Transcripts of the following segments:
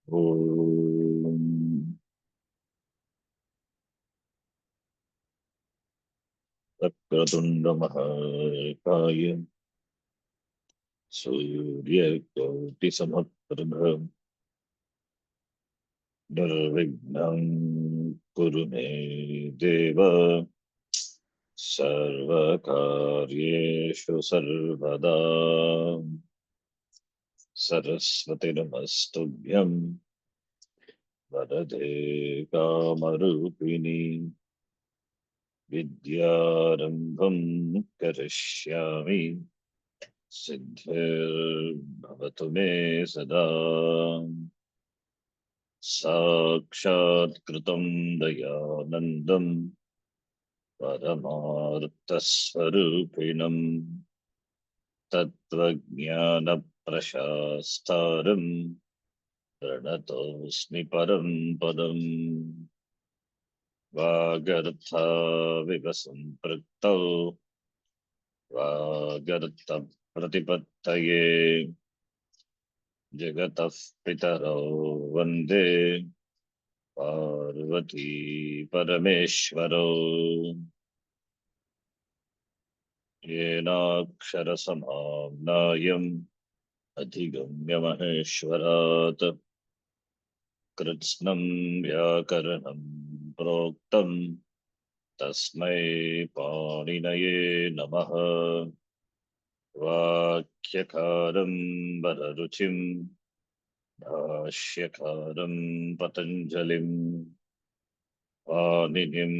ॐ वक्रतुण्डमहाकाय सूर्यकोटिसमप्रभ निर्विघ्नं कुरु मे देव सर्वकार्येषु सर्वदा सरस्वती नमस्तुभ्यं वरदे कामरूपिणी विद्यारम्भं करिष्यामि सिद्धिर्भवतु मे सदा साक्षात्कृतं दयानन्दं परमार्थस्वरूपिणं तत्त्वज्ञानप्रशास्तारं प्रणतोऽस्मि परं पदम् वागर्थाविव सम्पृक्तौ वागर्थप्रतिपत्तये जगतः पितरौ वन्दे पार्वती परमेश्वरौ येनाक्षरसमाम्नायम् अधिगम्य महेश्वरात् कृत्स्नं व्याकरणं प्रोक्तं तस्मै पाणिनये नमः वाक्यकारं वररुचिं भाष्यकारं पतञ्जलिं पाणिनिं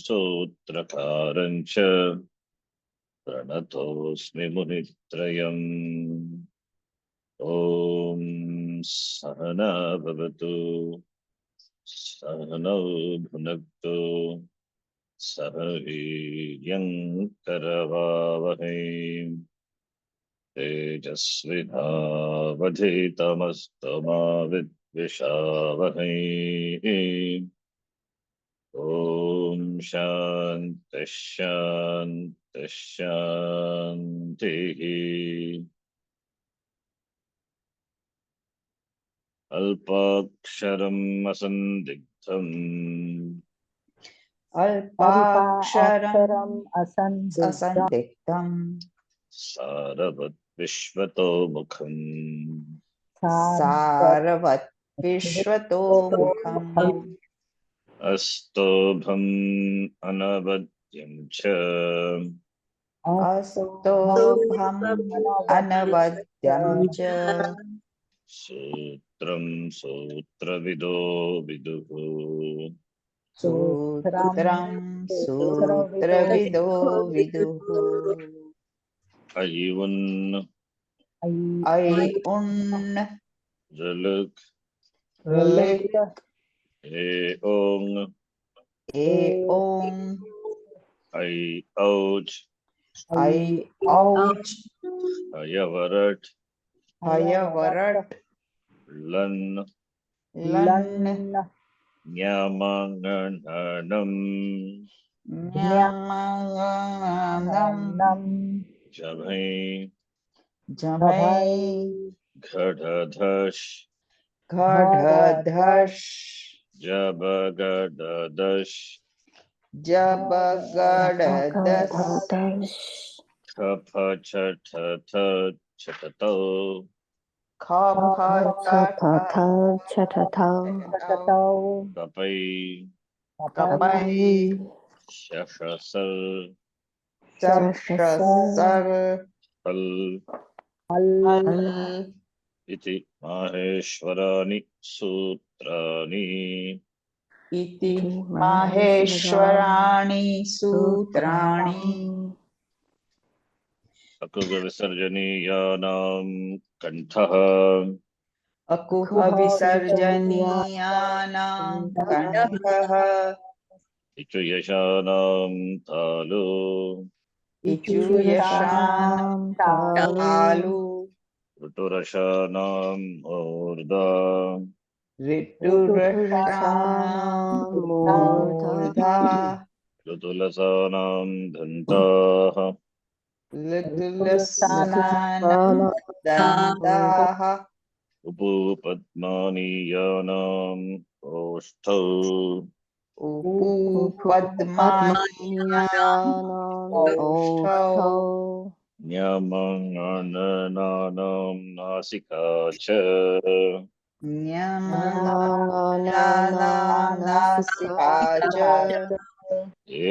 सूत्रकारं च प्रणतोऽस्मि मुनित्रयम् ॐ सहना भवतु सहनौ भुनक्तु सह वीर्यं करवावहै तेजस्विनावधीतमस्तु मा विद्विषावहै ॐ शान्तिः शान्तिः शान्तिः अल्पाक्षरम् असन्दिग्धम् अल्पाक्षरम् असन्दिग्धम् सारवत् विश्वतो मुखम् सारवत् विश्वतो मुखम् अस्तोभम् अनवद्यं च अस्तोभम् अनवद्यं च सूत्रं सूत्रविदो विदुः सूत्रं सूत्रविदो विदुः अयिवन् ऐ उन् ऋलुक् ऋलिक् ओङ् ए ओङ् ऐ औच् ऐ औच् अयवरट् हयवरट् लन् लन् न्यामाङ्गणम् न्यामङ्गणम् जभै जभै घढधश् घढधश् जबगडदश् जबगडदश् खफछठथ छटतौ खफछठथौ कपै कपै शशसर् शशसर् फल् हल् इति माहेश्वराणि सूत्राणि इति माहेश्वराणि सूत्राणि अकुहविसर्जनीयानां कण्ठः अकुहविसर्जनीयानां कण्ठः इचुयशानां तालु इचुयशानां तालु ऋटुरशानां मूर्धा ऋटुरशानां मूर्धा ऋतुलसानां दन्ताः ऋतुलसानां दन्ताः उपपद्मानीयानाम् ओष्ठौ उपपद्मानीयानाम् ओष्ठौ न्यमाङ्गानानां नासिका च न्यमानानां नासिका च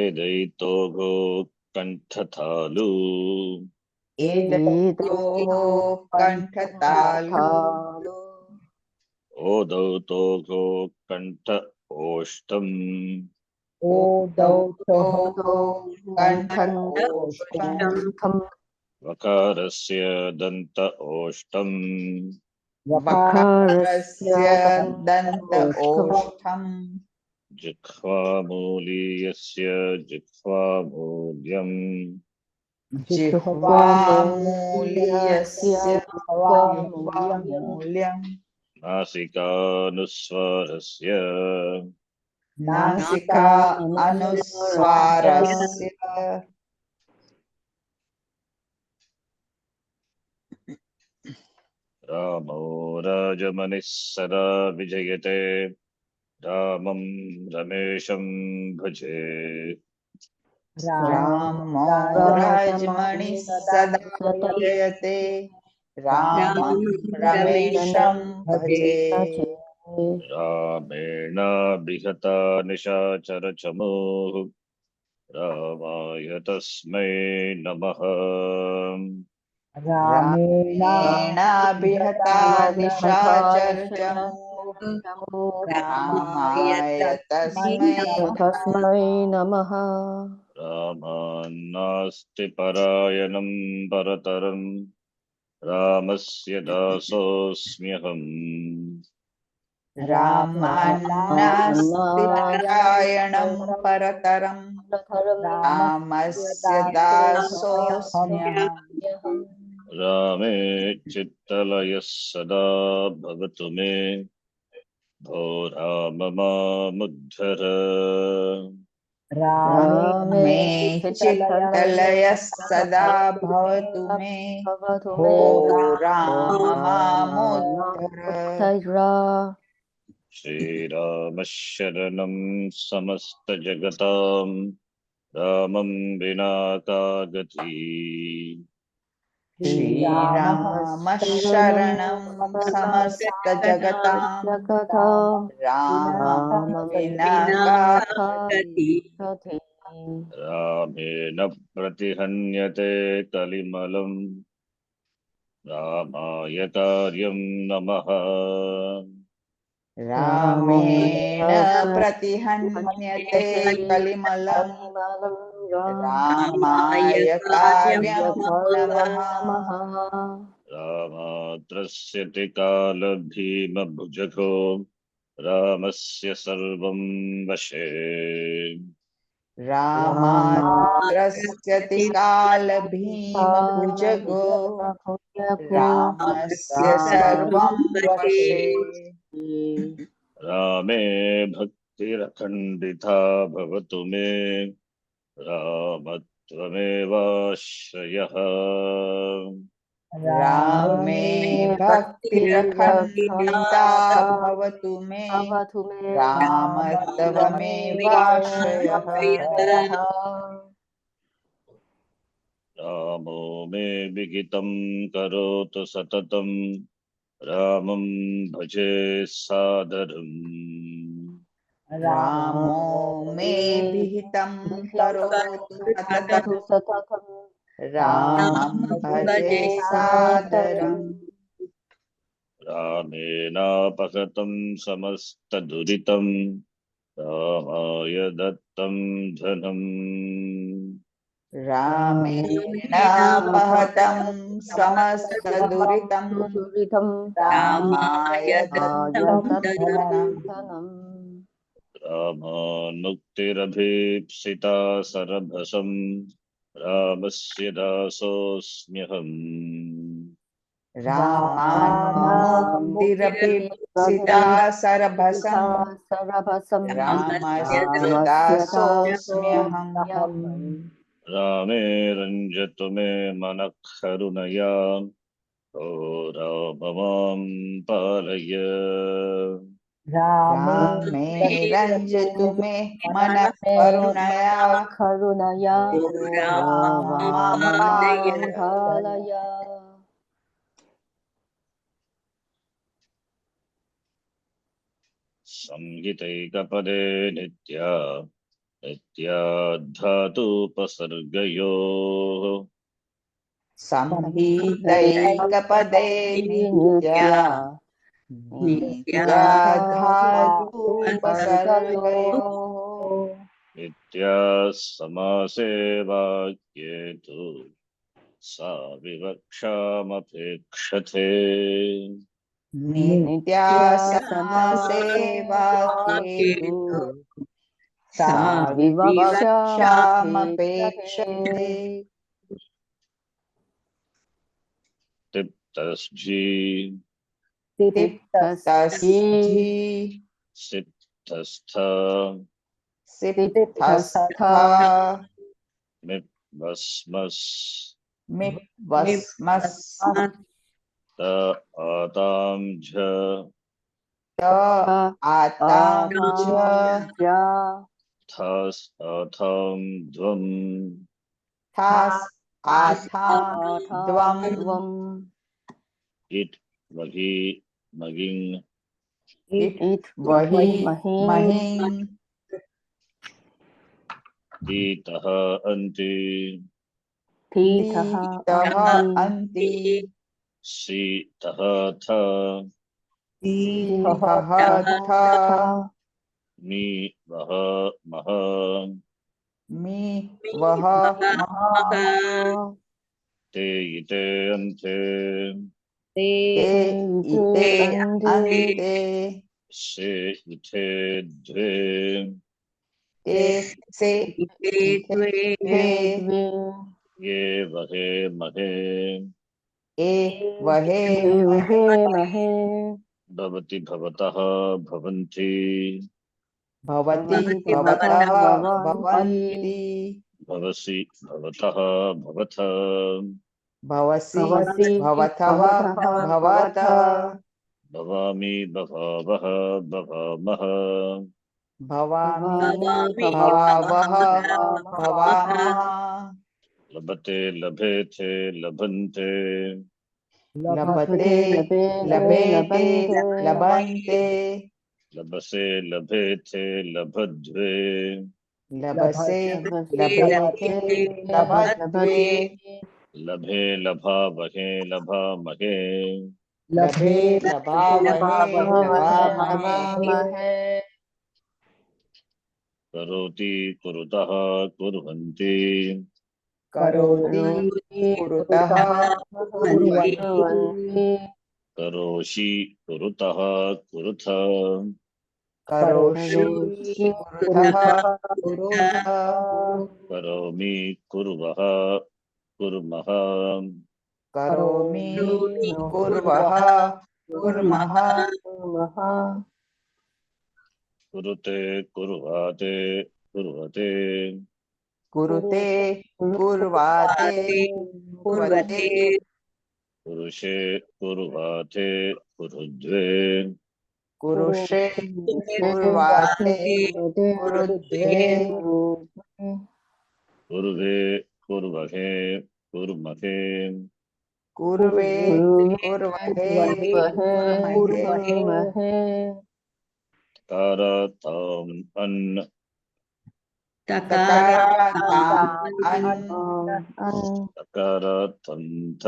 एदैतोगो कण्ठतालु एतयोः कण्ठतालु ओदौ तोगो कण्ठ ओष्ठम् ओदौतोः कण्ठ ओष्ठम् वकारस्य दन्त ओष्ठम् वकारस्य दन्त ओष्ठम् जिह्वामूलीयस्य जिह्वामूल्यम् जिह्वामूलीयस्य जिह्वामूल्यम् नासिकानुस्वारस्य नासिका अनुस्वारस्य रामो राजमनिः सदा विजयते रामं रमेशं भजे रामो राजमणिः सदा विजयते रामं रमेशं भजे रामेणाभिहता निशाचरचमूः रामाय तस्मै नमः रामेणाभिहता निशाचरचमूः रामाय तस्मै नमः। रामान्नास्ति परायणं परतरं रामस्य दासोऽस्म्यहम् रामान्नास्ति परायणं परतरं रामस्य दासोऽस्म्यहम् रामे चित्तलयः सदा भवतु मे भो राम मामुद्धर रामे चित्तलयः सदा भवतु मे भो राम मामुद्धर श्रीराम शरणं समस्तजगतां रामं विना का गति श्रीराम शरणं समस्तजगतां रामं विना का गति रामेण प्रतिहन्यते कलिमलं रामाय कार्यं नमः रामेण प्रतिहन्यते कलिमलं रामाय कार्यं नमः रामात्रस्यति कालभीमभुजगो रामस्य सर्वं वशे रामात्रस्यति कालभीमभुजगो रामस्य सर्वं वशे रामे भक्तिरखण्डिता भवतु मे रामत्वमेवाश्रयः रामे भक्तिरखण्डिता भवतु मे रामत्वमेवाश्रयः रामो मे विहितं करोतु सततं रामं भजे सादरम् रामो मे विहितं करोतु सततं रामं भजे सादरम् रामेणापहतं समस्तदुरितं रामाय दत्तं धनम् रामेणापहतं समस्तदुरितं रामाय दत्तं धनम् रामान्मुक्तिरभीप्सिता सरभसं रामस्य दासोऽस्म्यहम् रामान्मुक्तिरभीप्सिता सरभसं रामस्य दासोऽस्म्यहम् रामे रञ्जतु मे मनः करुणया राममां पालय। रामे रञ्जतु मे मनः करुणया। करुणया राम मां पालय। पालय। संहितैकपदे नित्याधातुपसर्गयोः संहितैकपदे नित्या नित्याधातुपसर्गयोः नित्याः समासे वाक्ये तु सा विवक्षामपेक्षते। नित्या समासे वाक्ये तु सा विवक्षामपेक्षते। तिप्तस्झि तिप्तस्थि सिप्तस्थ सिप्तस्थ मिप्वस्मस् मिप्वस्मस् त आतां झ त आतां च थस् अथं ध्वम् थास् आथां द्वम् इट् वहि मगिङ् इट् वहि महिं तीतः अन्ति तीतः अन्ति शीतः थ तीतः थ मी वह मह मी वह मः ते इते अन्ते ते इते अन्ते से इथे द्वे ते से इते ये वहे महे ए वहे महे भवति भवतः भवन्ति भवति भवतः भवन्ति भवसि भवतः भवथ भवसि भवसि भवतः भवत भवामि भवावः भवामः भवामि भवामि भवावः भवामः भवामः लभते लभेथे लभन्ते लभते लभते लभेते लभन्ते लभन्ते लभसे लभेथे लभध्वे लभसे लभते लभेते लभद्वे लभे लभावहे लभामहे लभे लभावहे लभामहे लभामहे करोति कुरुतः कुर्वन्ति करोति कुरुतः कुर्वन्ति करोषि कुरुतः कुरुथ करोषि कुरुतः कुरुथ करोमि कुर्वः कुर्मः करोमि कुर्वः कुर्मः कुरुते कुर्वाते कुर्वते कुरुते कुर्वाते कुर्वते कुरुषे कुर्वाते कुरुद्वे कुरुषे कुर्वाते कुरुद्वे कुर्वे कुर्वहे कुर्महे कुर्वे कुर्वहे कुर्महे कारताम् अन् तकारताम् अन् कारतन्त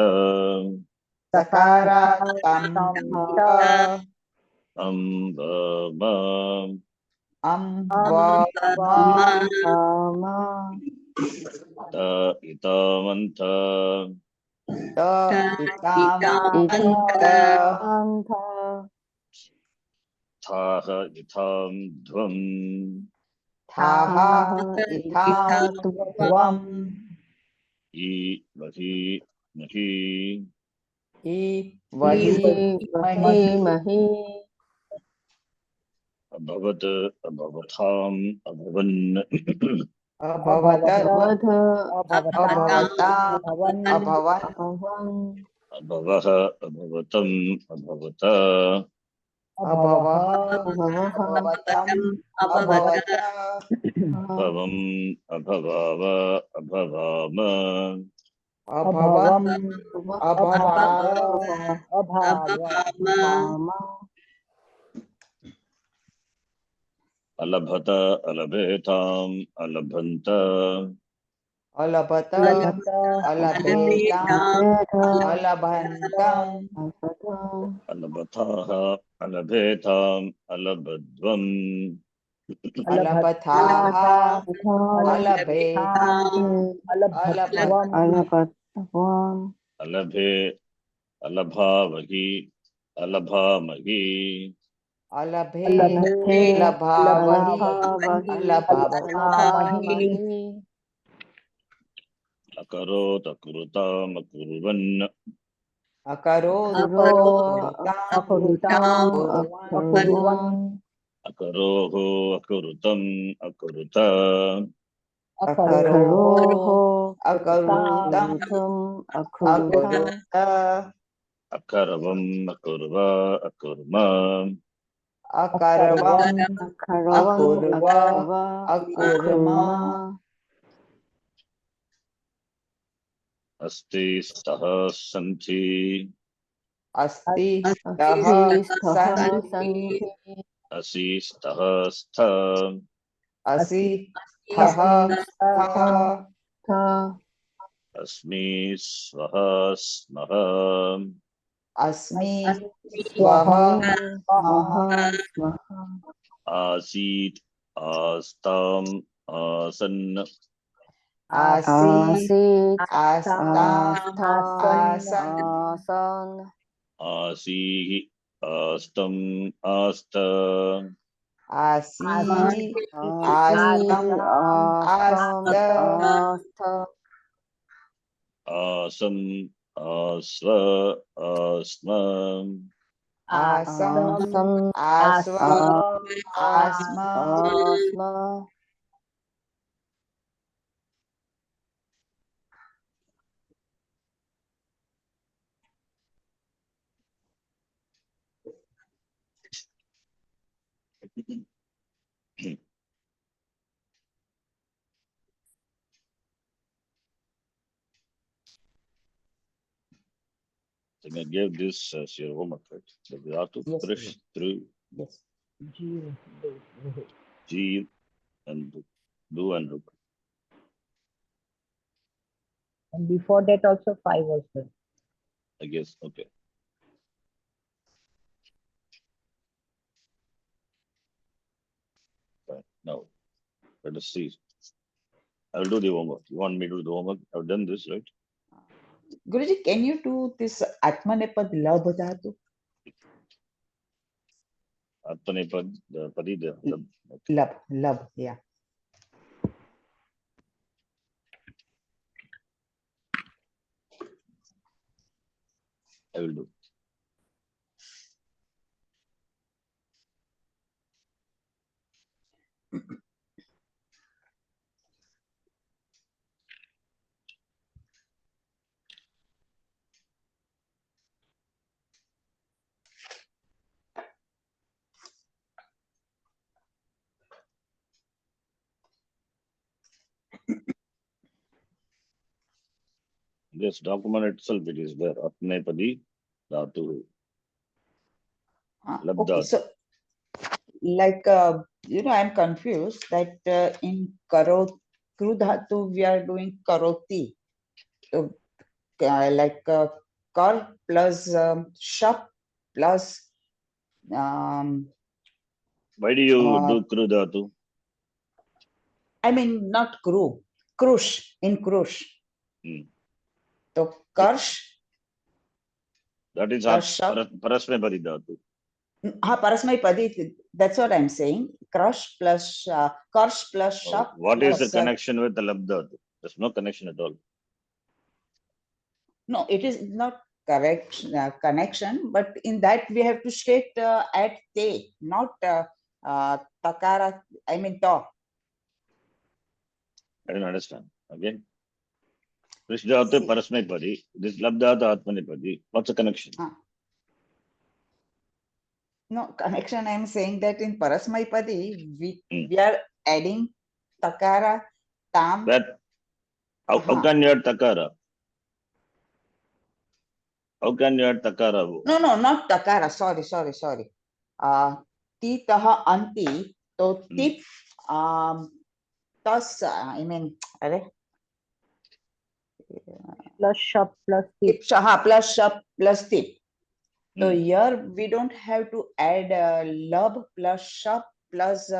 तकारातं च अम्ब त इतामन्त त इतामन्त थाह इतां ध्वम् थाः इतां ध्वम् इ वहि महि इ वहि महि अभवत् अभवताम् अभवन् अभवत् अभवताम् अभवन् अभवः अभवतम् अभवत अभवः अभवः अभवतम् अभवत अभवत भवम् अभवाव अभवाम अभवम् अभवाव अभाव अलभत अलभेताम् अलभन्त अलभत अलभेताम् अलभन्तम् अलभथाः अलभेताम् अलभध्वम् अलभथाः अलभेताम् अलभध्वम् अलपत्वम् अलभे अलभावहि अलभामहि अलभे अलभे लभावहि अलभावहि अलभामहि अलभामहि अकरोत् अकुरुताम् अकुर्वन् अकरोत् अकुरुताम् कुर्वन् अकुर्वन् अकरोः अकुरुतम् अकुरुत अकरोः अकरोः अकरुतम् अकुरुत अकुरुत अकरवम् अकुर्व अकुर्म अकरवम् अकरवम् अकुर्व अकरव अकुर्म अस्ति स्तः सन्ति अस्ति स्तः अस्ति स्तः सन्ति सन्ति असि स्तः स्थ असि स्थः स्थः अस्मि स्वः स्मः अस्मि स्वः स्मः स्मः आसीत् आस्ताम् आसन् आसीत् आसीत् आस्ताम् आसन् आसन् आसीः आस्तम् आस्त आसीत् आसीत् आस्तम् आस्तम् आस्त आस्थ आसम् आस्व आस्म आसम् आसम् आस्व आस्म आस्म I think I gave this as your homework, right? So we have to Yes, push yes. through Yes. G and do and look. And before that also 5 was there. I guess, okay. Fine. Now, let us see. I'll do the homework. You want me to do the homework? I've done this, right? Guruji, can you do this Atmanepad Labh Dhatu? Atmanepad, the Padi, the Labh, yeah. I will do. This document itself, it is there. Atmanepadi Dhatu. Okay, Labdhat. so like I'm confused that in Kru Dhatu we are doing Karoti. So like Kar plus Shap plus Why do you do Kru Dhatu? I mean not Kru, Krush, in Krush. So Karsh. That is Karshap. Parasmepadi Dhatu. Parasmepadi, that's what I'm saying. Karsh plus Shap. What is the connection with the Labdhat? There's no connection at all. No, it is not correct connection, but in that we have to state at te, not takara, I mean to. I don't understand. Again? Prishdhatu See. Parasmaipadi. This Labdhatu Atmanipadi. What's the connection? No connection. I'm saying that in Parasmaipadi, Hmm. we are adding takara, tam. That how can you add takara? How can you add takara? No, not takara. Sorry. Titaha anti. So tip. Tas. I mean, arre, Plus shop plus tip. tip. Shaha plus shap plus tip. So Hmm. here we don't have to add lab plus shap plus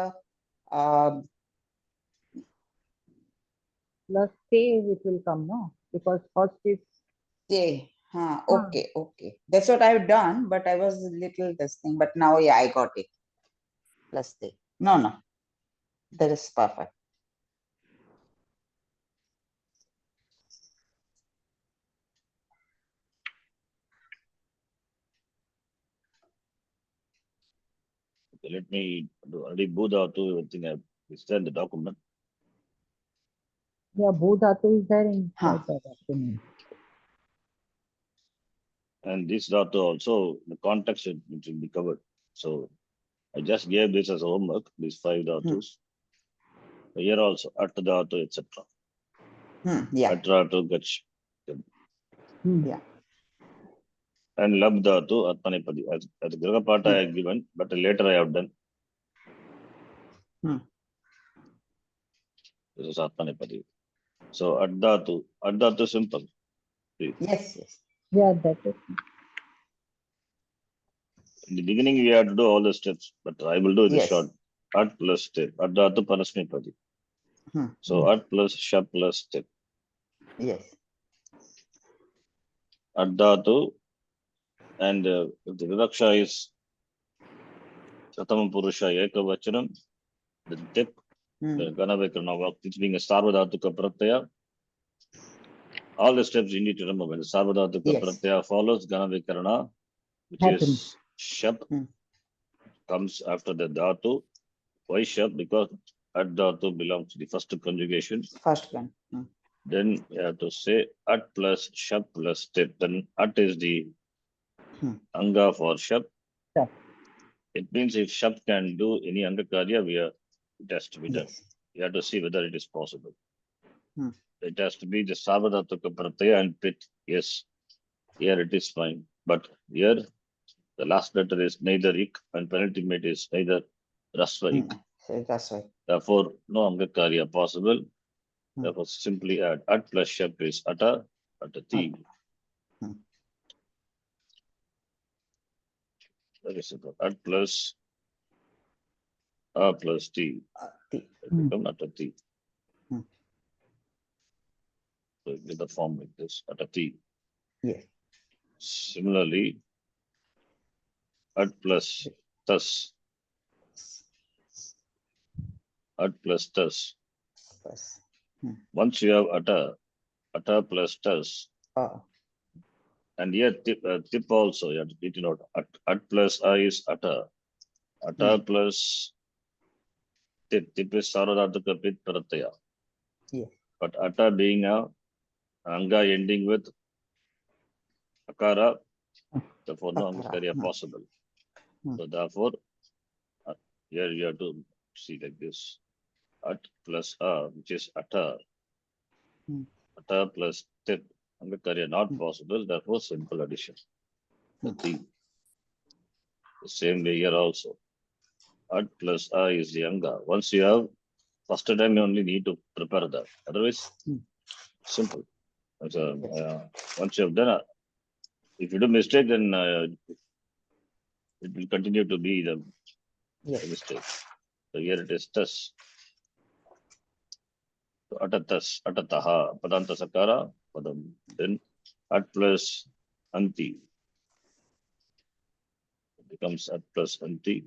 Plus stay it will come, no? Because first is J. Okay. That's what I've done, but I was a little this thing. But now, yeah, I got it. Plus J. No. That is perfect. Okay, let me do already Budhatu. I think it's there in the document. yeah, Bhudhatu is there inside Huh. the document. And this dhatu also, the context it will be covered. So I just gave this as homework, these 5 dhatus. Here also, at dhatu, etc. Yeah. At dhatu, gach. Yeah. And lab dhatu, atmanipadi. As Grihapata I have given, but later I have done. This is atmanipadi. So at dhatu simple. See, Yes. Yeah, that is. in the beginning we have to do all the steps, but I will do this Yes. short. At plus step. At dhatu parasmipadi. So at plus shap plus step. Yes. At dhatu, and if the vivaksha is Satam Purusha Ekavachanam, the tip, the Ganavekarna, it's being a Sarvadhatuka Pratyaya. All the steps you need to remember. When the Sarvadhatuka Yes. Pratyaya follows Ganavekarna, which Happens. is Shap, comes after the Dhatu. Why Shap? Because at Dhatu belongs to the first conjugation. First one. Then you have to say at plus Shap plus tip. Then at is the Anga for Shap. Shap. It means if Shap can do any Angakarya, it has to be done. Yes. You have to see whether it is possible. Hmm. It has to be the Sarvadhatuka Pratyaya and Pit. Yes, here it is fine. But here, the last letter is neither Ik and penultimate is neither Rasva Ik. So that's right. Therefore, no Angakarya possible. Therefore, simply add at plus Shap is Ata, Atati. Very simple. At plus A plus T. It become Atati. So you get the form like this, Atati. Yes. Similarly, at plus Tas. At plus Tas. Plus. Once you have Ata plus Tas, and here tip also, you have to take it out. At plus I is Ata. Ata plus tip is Sarvadhatuka Pit Pratyaya. Yes. But Ata being a Anga ending with Akara, therefore no Angakarya possible. So therefore, here you have to see like this. At plus A, which is Ata. Ata plus tip, Angakarya not possible, therefore simple addition. The same way here also. At plus A is the Anga. Once you have, first time you only need to prepare that. Otherwise, simple. So, once you have done, if you do mistake, then it will continue to be the mistake. So here it is tas. So atatas, atataha, padanta sakara, padam. Then at plus anti. It becomes at plus anti.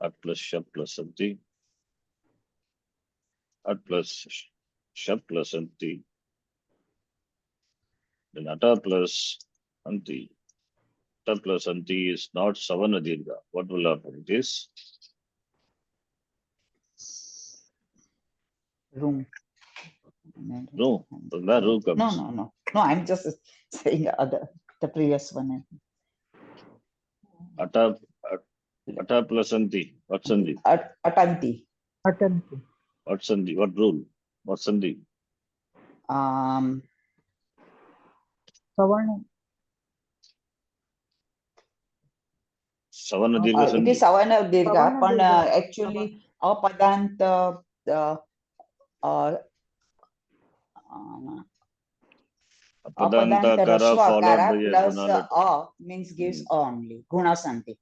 At plus shap plus anti. At plus shap plus anti. Then ata plus anti. Ata plus anti is not savana dirgha. What will happen? It is Room. No, where ru comes? No. I'm just saying the previous one. Ata plus Sandhi. What Sandhi? Atanti. Atanti. What Sandhi? What rule? What Sandhi? Savarna. Savana Dirgha It Sandhi. is Savana Dirgha, Savarna but Dirgha. actually Apadant Apadanta kara followed by a plus guna letter. a means gives only. Guna Santi.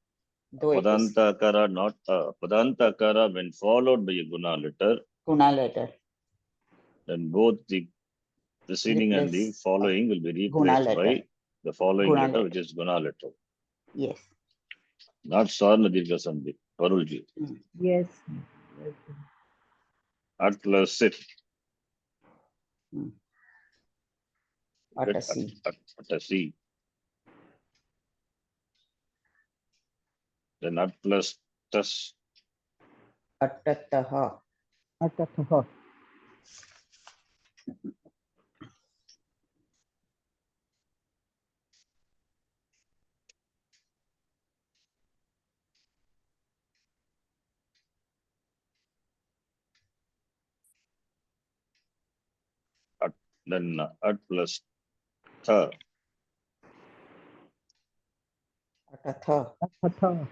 Though it is Apadanta kara not Apadanta kara when followed by a guna letter, Guna letter. then both the preceding and the Replace, following will be guna replaced by letter. the following Guna letter, letter. which is guna letter. Yes. Not Sarna Dirgha Sandhi. Parulji. Yes. At plus sit. At a C. At a C. Then at plus tas. Atataha. Atataha. Then at plus tha. Atatha. Atataha.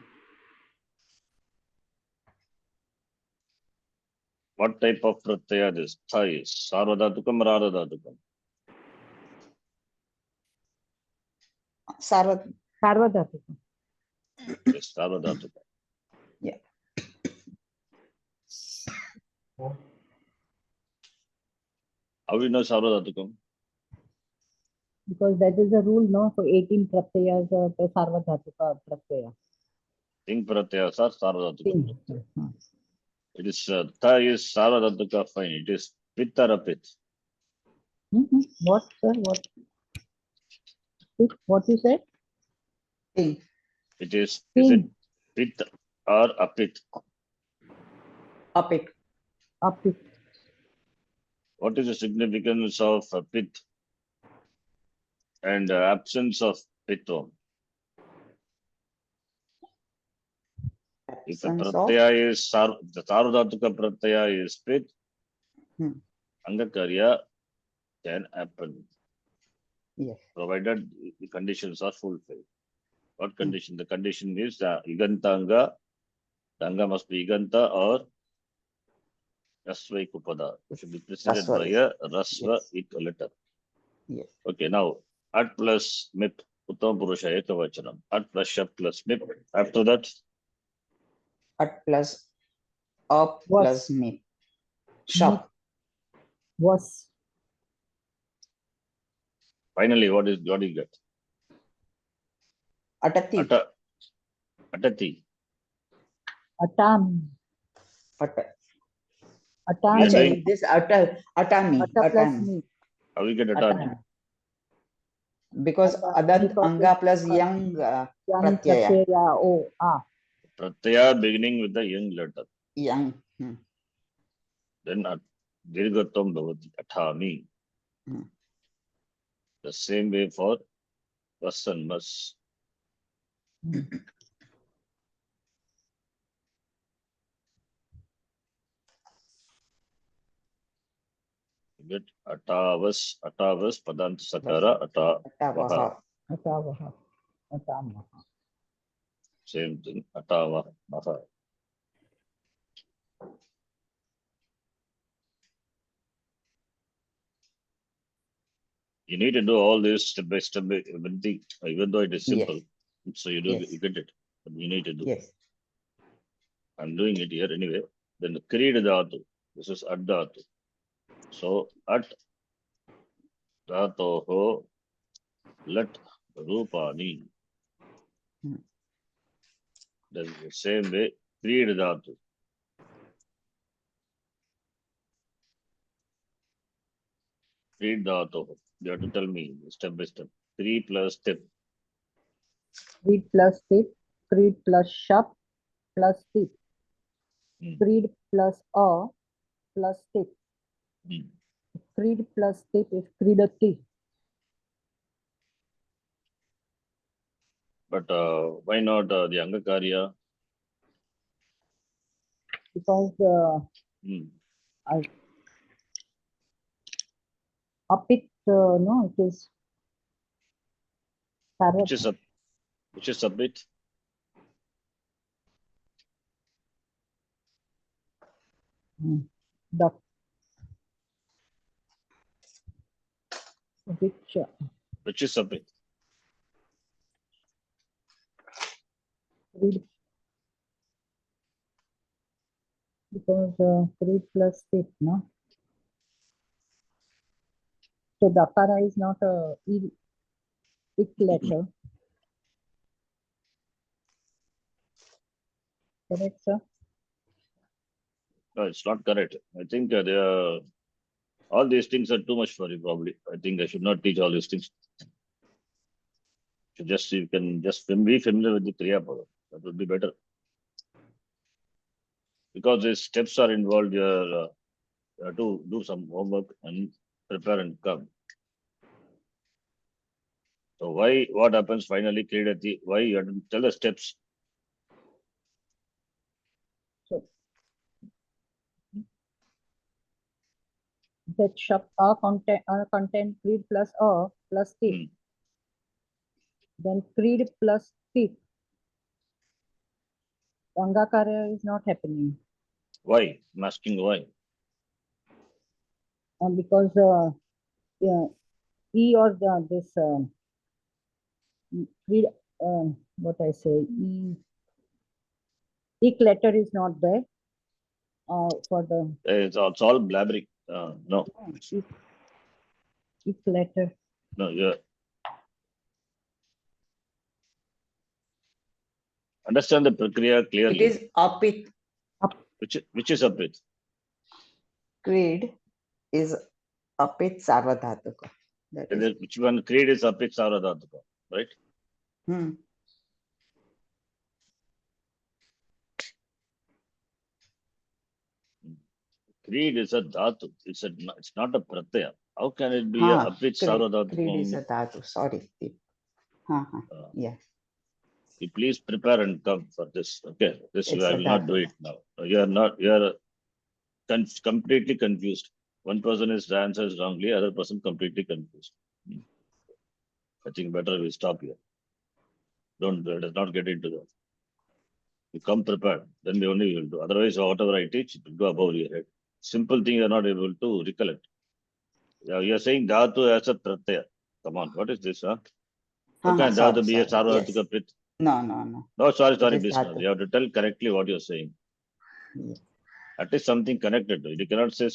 What type of pratyaya this? Tha is Sarvadhatukam or Ardhadhatukam? Sarvadhatukam. Yes, Sarvadhatukam. Yeah. How do you know Sarvadhatukam? Because that is the rule, no? For 18 pratyayas, Sarvadhatuka pratyaya. Ting pratyayas are Sarvadhatukam. Ting. It is tha is Sarvadhatuka fine. It is pit or apit. What, sir? What you said? Ting. It is Ting. it pit or apit? Apit. Apit. What is the significance of pit and absence of pitta? If the pratyaya is the Sarvadhatuka pratyaya is pit, Angakarya can happen. Yes. Provided the conditions are fulfilled. What condition? The condition is Igantanga. The Anga must be Iganta or Rasva Upada. It should be preceded by a Rasva letter. Yes. Okay, now at plus mip, Uttam Purusha Ekavachanam. At plus shap plus mip. After that, At plus up plus mip. Shop. Was. finally, what do you get? Atati. Atati. Atam. We are saying, This atami. plus me. how we get atami? Because adant anga plus yang pratyaya. Pratyaya beginning with the young letter. Yang. Then dirghatam bhavati atami. The same way for was and mas. You get atavas, padant sakara, atavaha. Same thing, atavaha. You need to do all this step by step, everything, even though it is simple. Yes. So you get it. But you need to do. Yes. I'm doing it here anyway. Then Creed Dhatu. This is Ad Dhatu. So At Dhatoho Let Rupani. That is the same way. Creed Dhatu. Creed Dhatoho. You have to tell me step by step. 3 plus tip. Creed plus tip. Creed plus shop plus tip. Creed plus a plus tip. creed plus tip is creedati. But why not the Angakarya? Because Hmm. apit, no, it is Which is sarvat. a bit. The Which is a bit. Creed, because creed plus tip, no. So the akara is not a ik letter. Correct, sir? No, it's not correct. I think they are, all these things are too much for you, probably. I think I should not teach all these things. You can just be familiar with the Kriya Pada. That would be better. Because these steps are involved, you have to do some homework and prepare and come. So what happens finally, Kridati? Why you have to tell the steps? So that shab content creed plus tip. Hmm. Then creed plus tip. Angakarya is not happening. Why? I'm asking why. Because yeah, E or this creed, what I say, ik letter is not there for the It's all blabbering. No, ik letter. no, you understand the prakriya It clearly. is apit. Which is a bit. Creed is apit sarvadhatuka. That is. Which one? Creed is apit saradhatuka, right? Hmm. Creed is a dhatu. It's not a pratyaya. How can it be a apit saradhatuka Creed is only? a dhatu. Sorry. Yeah. You please prepare and come for this. Okay, this It's I a will not do dhatu. it now. You are completely confused. One person is the answer is wrongly, other person completely confused. I think better we stop here. Don't let us not get into that. You come prepared, then we only will do. Otherwise, whatever I teach, it will go above your head. Simple thing you are not able to recollect. You are saying dhatu as a pratyaya. Come on, what is this? Huh? How can dhatu be a Sorry. Yes. sarvadhatika prit? No. No, sorry, It is Bismarck. dhatu. You have to tell correctly what you are saying. Yes. At least something connected to it. You cannot say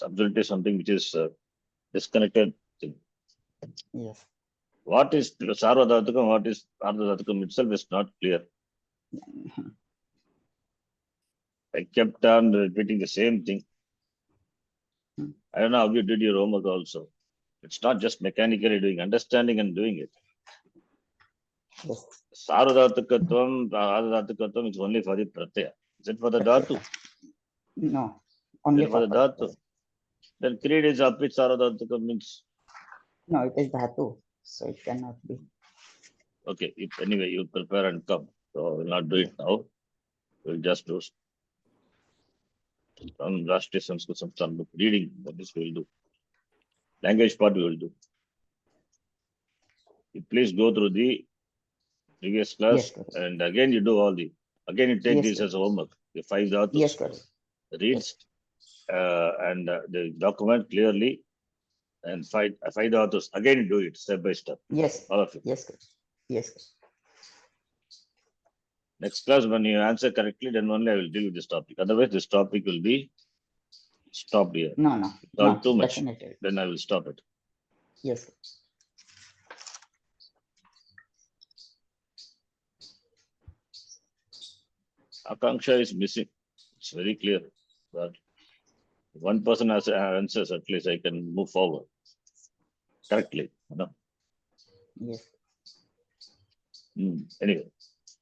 absolutely something which is disconnected thing. Yes. What is sarvadhatukam, what is ardhadhatukam itself is not clear. I kept on repeating the same thing. I don't know how you did your homework also. It's not just mechanically doing, understanding and doing it. Yes. Sarvadhatukatvam, ardhadhatukatvam is only for the pratyaya. Is it for the dhatu? No. Only For the for dhatu. Then creed is apit sarvadhatukam means. No, it is dhatu. So it cannot be. Okay, anyway, you prepare and come. So we'll not do it now. We'll just do some Rashtriya Saṃskṛtam book reading. This we will do. Language part we will do. You please go through the previous class and again you do all the. Again you take this as homework. The 5 dhatus. Yes, correct. Reads and the document clearly and 5 dhatus. Again you do it step by step. Yes. All of it. Yes, correct. Yes. Next class, when you answer correctly, then only I will deal with this topic. Otherwise, this topic will be stopped here. No. Too much. Definitely. Then I will stop it. Yes. Akanksha is missing. It's very clear that one person has answers, at least I can move forward correctly. Yes. Anyway,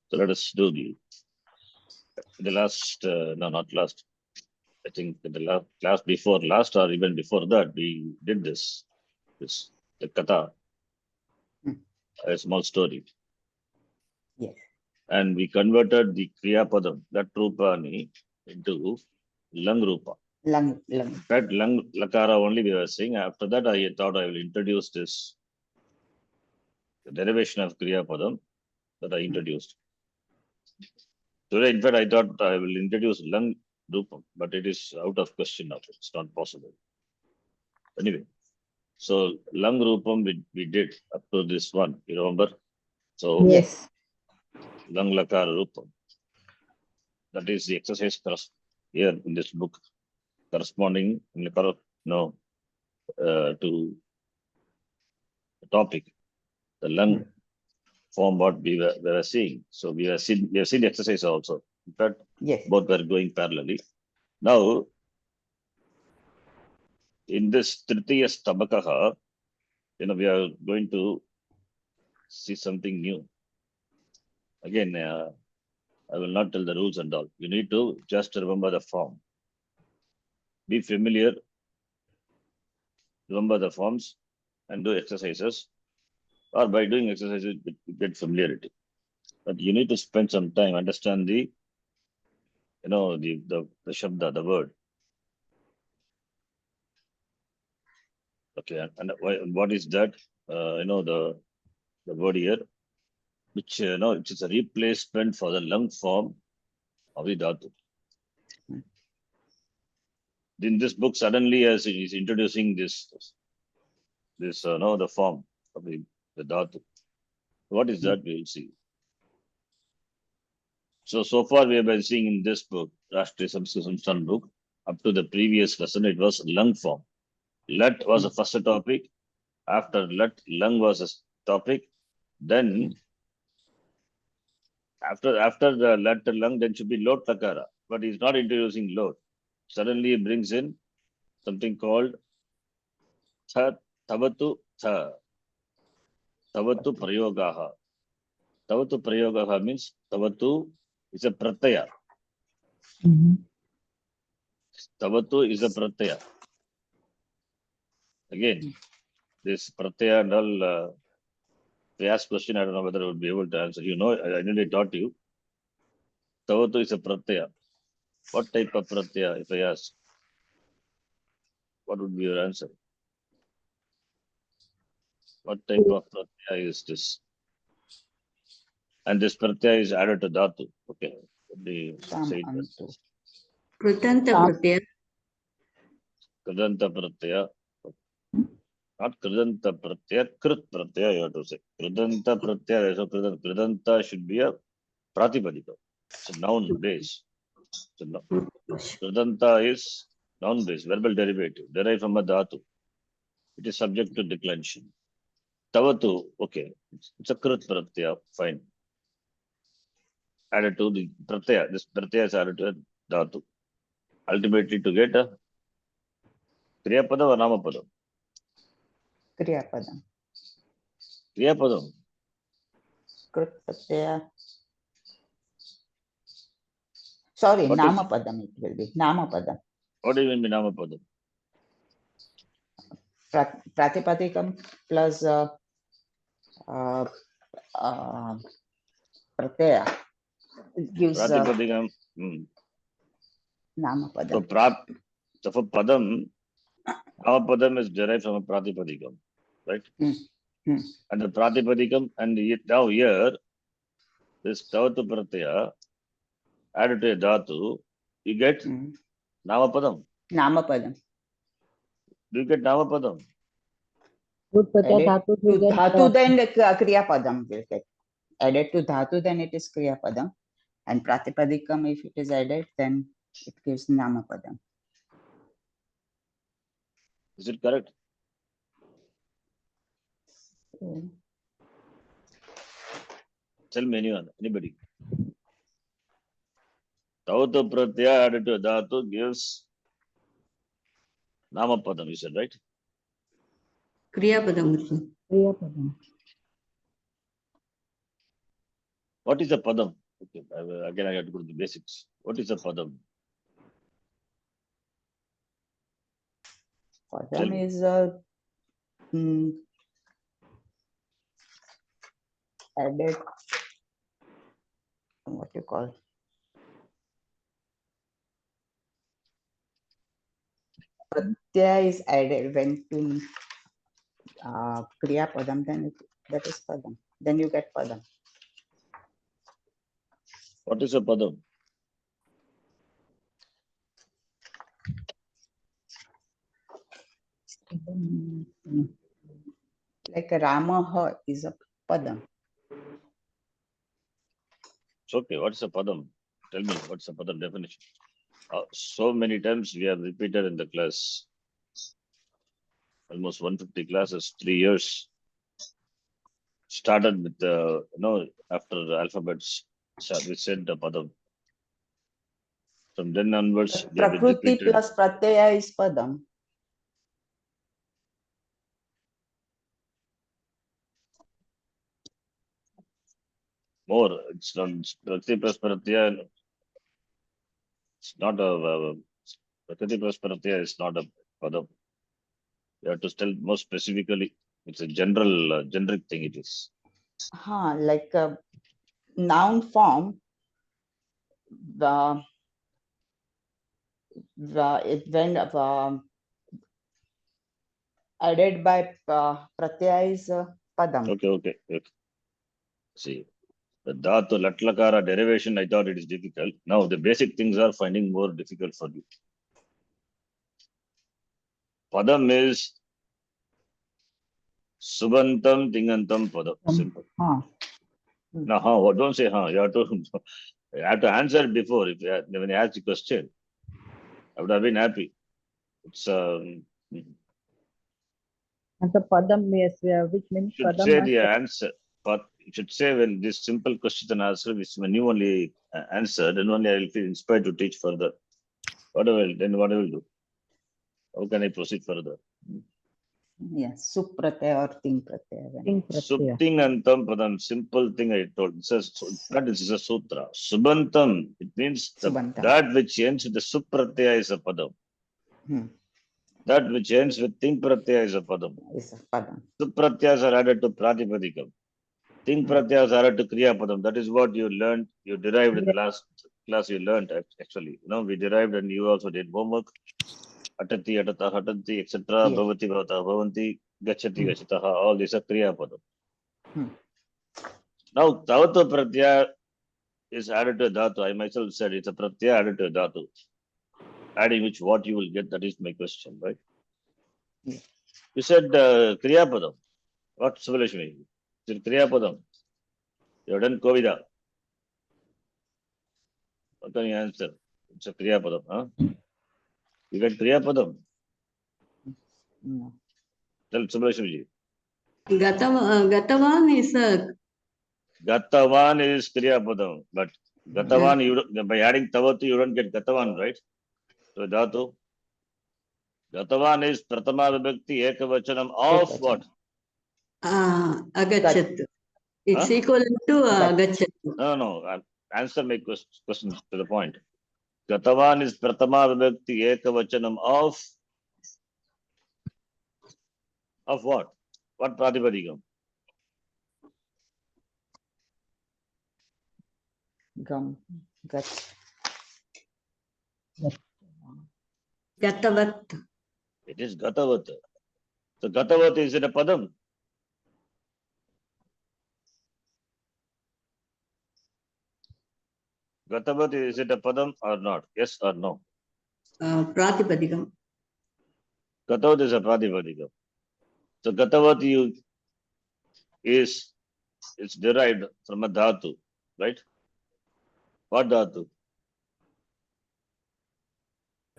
so let us do the last, no, not last. I think in the class before last or even before that, we did this the katha, a small story. Yes. And we converted the Kriya Padam, that Rupani, into Lang Rupa. Lung. In fact, Lang Lakara only we were saying. After that, I thought I will introduce this, the derivation of Kriya Padam that I introduced. Today, in fact, I thought I will introduce Lang Rupam, but it is out of question now. It's not possible. Anyway, so Lang Rupam we did up to this one, you remember? So Yes. Lang Lakara Rupam. That is the exercise here in this book, corresponding to the topic, the lung form what we were seeing. So we have seen the exercise also. In fact, Yes. both were going parallelly. Now, in this Tritiya Stabakaha, we are going to see something new. Again, I will not tell the rules and all. You need to just remember the form. Be familiar, remember the forms, and do exercises. Or by doing exercises, you get familiarity. But you need to spend some time, understand the shabda, the word. Okay, and what is that? The word here, which which is a replacement for the lung form of the dhatu. In this book, suddenly as he is introducing this the form of the dhatu. What is that? We will see. So far we have been seeing in this book, Rashtriya Saṃskṛtam book, up to the previous lesson, it was lung form. Lat was the first topic. After Lat, lung was a topic. Then after the Lat lung, then should be Lot Takara. But he's not introducing Lot. Suddenly he brings in something called Tavatu Prayogaha. Tavatu Prayogaha means Tavatu is a pratyaya. Tavatu is a pratyaya. Again, this pratyaya and all, if I ask question, I don't know whether I would be able to answer. I nearly taught you. Tavatu is a pratyaya. What type of pratyaya, if I ask? What would be your answer? What type of pratyaya is this? And this pratyaya is added to dhatu. Okay. Let me say it. Kritanta pratyaya. Kridanta pratyaya. Not Kridanta pratyaya, Krit pratyaya you have to say. Kridanta pratyaya, so Kridanta should be a pratipadika. It's a noun base. Kridanta is noun base, verbal derivative, derived from a dhatu. It is subject to declension. Tavatu, okay, it's a Krit pratyaya, fine. Added to the pratyaya, this pratyaya is added to a dhatu. Ultimately to get a Kriyapadam or Namapadam? Kriyapadam. Kriyapadam. Krit pratyaya. Sorry, What is- Namapadam it will be. Namapadam. What do you mean by Namapadam? Pratipadikam plus pratyaya. It gives Pratipadikam. Namapadam. So for Padam, Namapadam is derived from a Pratipadikam, right? And the Pratipadikam, and now here, this Tavatu Pratyaya added to a Dhatu, you get Namapadam. Namapadam. Do you get Namapadam? Added to dhatu, then the Kriyapadam will get. Added to dhatu, then it is Kriyapadam. And Pratipadikam, if it is added, then it gives Namapadam. Is it correct? Tell me anyone, anybody. Tavatu Pratyaya added to a Dhatu gives Namapadam, you said, right? Kriyapadam. What is a Padam? Okay, again, I have to go to the basics. What is a Padam? Padam me. is added, what you call, pratyaya is added when to kriya padam, then that is padam. Then you get padam. What is a padam? Like Ramaha is a padam. It's okay. What's a padam? Tell me, what's a padam definition? So many times we have repeated in the class. Almost 150 classes, 3 years. Started with after the alphabets. We said the padam. From then onwards, we have been Prakriti repeated. plus pratyaya is padam. More, it's not Prakriti plus pratyaya. It's not a Prakriti plus pratyaya is not a padam. You have to tell more specifically. It's a general, generic thing. It is. Like a noun form. When added by pratyaya is padam. Okay. See, the dhatu latlakara derivation, I thought it is difficult. Now the basic things are finding more difficult for you. Padam is Subantam Tingantam Padam. Simple. Now, don't say you have to you have to answer it before. If when I asked the question, I would have been happy. It's And the padam is which means should padam say must the answer, but you should say when this simple question and answer, which when you only answer, then only I will feel inspired to teach further. What I will do? How can I proceed further? Yes, supratyaya or ting pratyaya. ting pratyaya. Subtingantam padam, simple thing I told. It says that is a sutra. Subantam, it means that which ends with the supratyaya is a padam. That which ends with ting pratyaya is a padam. Is a padam. Supratyas are added to pratipadikam. Ting pratyas are added to kriya padam. That is what you learned, you derived in the last class you learned actually. We derived and you also did homework. Atati, atata, hatanti, etc. Bhavati, bhavata, bhavanti, gachati, gachataha. All these are kriya padam. Now, tavata pratyaya is added to a dhatu. I myself said it's a pratyaya added to a dhatu. Adding which what you will get, that is my question, right? You said kriya padam. What Subbalakshmi? It's kriya padam. You have done Kovida. What can you answer? It's a kriya padam, huh? You get kriya padam? No. Tell Subbalakshmi ji. Gatavan is a Gatavan is kriya padam, but Gatavan, by adding tavatu, you don't get Gatavan, right? So dhatu. Gatavan is pratama vibhakti ekavachanam of what? agachat. It's equal to agachat. No. Answer my question to the point. Gatavan is pratama vibhakti ekavachanam of what? What pratipadikam? Gam. Gach. Gatavat. It is Gatavat. So Gatavat is in a padam. Gatavat is it a padam or not? Yes or no? Pratipadikam. Gatavat is a pratipadikam. So Gatavat is derived from a dhatu, right? What dhatu?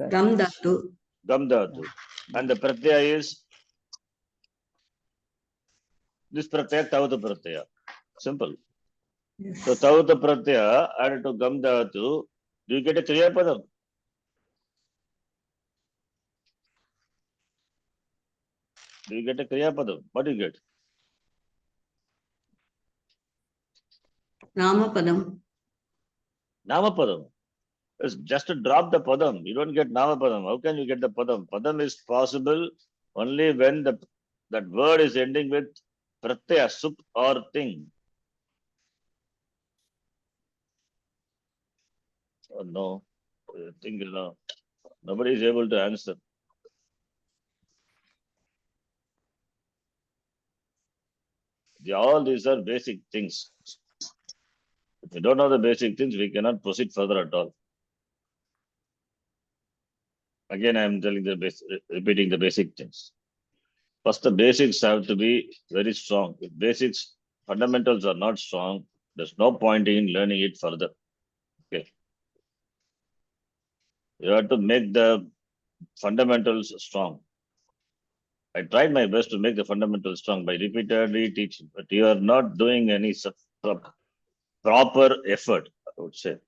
Gam dhatu. Gam dhatu. And the pratyaya is this pratyaya, tavata pratyaya. Simple. Yes. So tavata pratyaya added to gam dhatu, do you get a kriya padam? Do you get a kriya padam? What do you get? Namapadam. Namapadam. It's just to drop the padam. You don't get nama padam. How can you get the padam? Padam is possible only when that word is ending with pratyaya, sup or thing. Oh, no, I think nobody is able to answer. All these are basic things. If we don't know the basic things, we cannot proceed further at all. Again, I am telling repeating the basic things. First, the basics have to be very strong. If basics, fundamentals are not strong, there's no point in learning it further. Okay. You have to make the fundamentals strong. I tried my best to make the fundamentals strong by repeatedly teaching, but you are not doing any proper effort, I would say.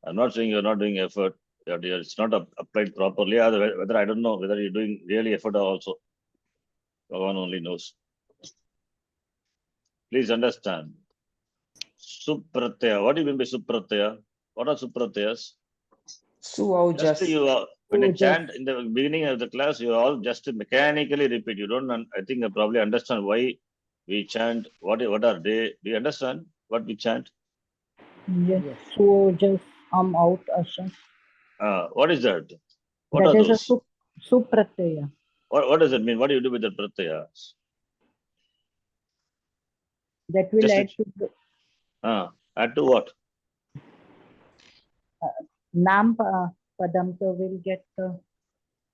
I'm not saying you're not doing effort. It's not applied properly. Whether I don't know whether you're doing really effort also. One only knows. Please understand. Supratyaya. What do you mean by supratyaya? What are supratyayas? Just when I chant in the beginning of the class, you all just mechanically repeat. You don't, I think, I probably understand why we chant. What are they? Do you understand what we chant? Yes. So just out asha. What is that? What that are is those? A supratyaya. What does it mean? What do you do with the pratyayas? That will just add to the add to what? Nam padam, so we'll get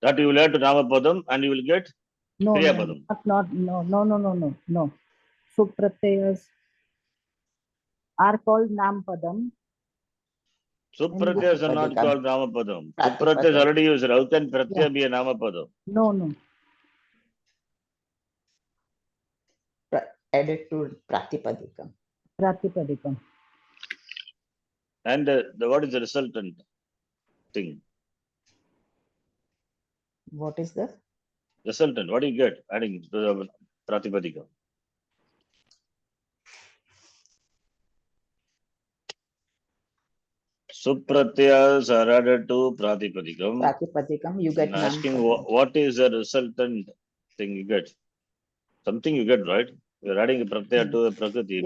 that you will add to Nama Padam and you will get Kriya Padam. No. Supratyayas are called Nam padam. Supratyayas are not called Nama Padam. Supratyayas already used. How can Pratyaya be a Nama Padam? No. Added to Pratipadikam. And what is the resultant thing? What is the resultant? What do you get adding to the Pratipadikam? Supratyayas are added to Pratipadikam. You get. I'm asking what is the resultant thing you get? Something you get, right? You're adding a Pratyaya to a Prakriti.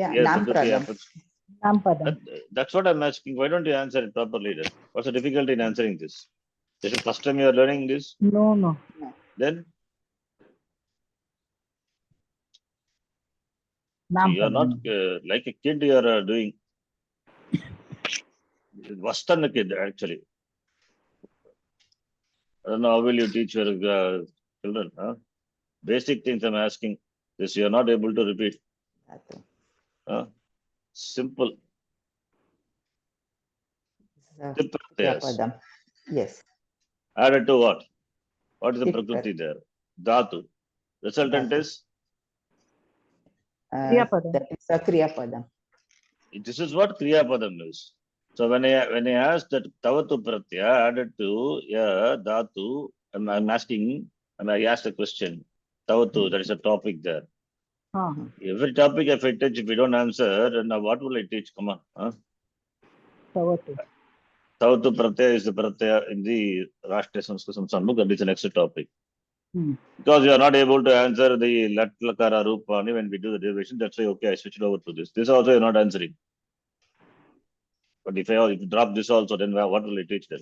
That's what I'm asking. Why don't you answer it properly then? What's the difficulty in answering this? Is it the first time you are learning this? No. Then? You are not like a kid you are doing. Worse than a kid, actually. I don't know how will you teach your children. Huh? Basic things I'm asking. This you are not able to repeat. Simple. Yes. Added to what? What is the Prakriti there? Dhatu. Resultant is? That is a Kriya Padam. This is what Kriya Padam is. So when I asked that Tavatu Pratyaya added to Dhatu, I'm asking, and I asked a question. Tavatu, there is a topic there. Every topic if I teach, if we don't answer, then what will I teach? Come on. Huh? Tavatu Pratyaya is the Pratyaya in the Rashtriya Saṃskṛtam Sambhuk, that is the next topic. Because you are not able to answer the Lat Lakara Rupani when we do the derivation, that's why, okay, I switched over to this. This also you're not answering. But if you drop this also, then what will I teach them?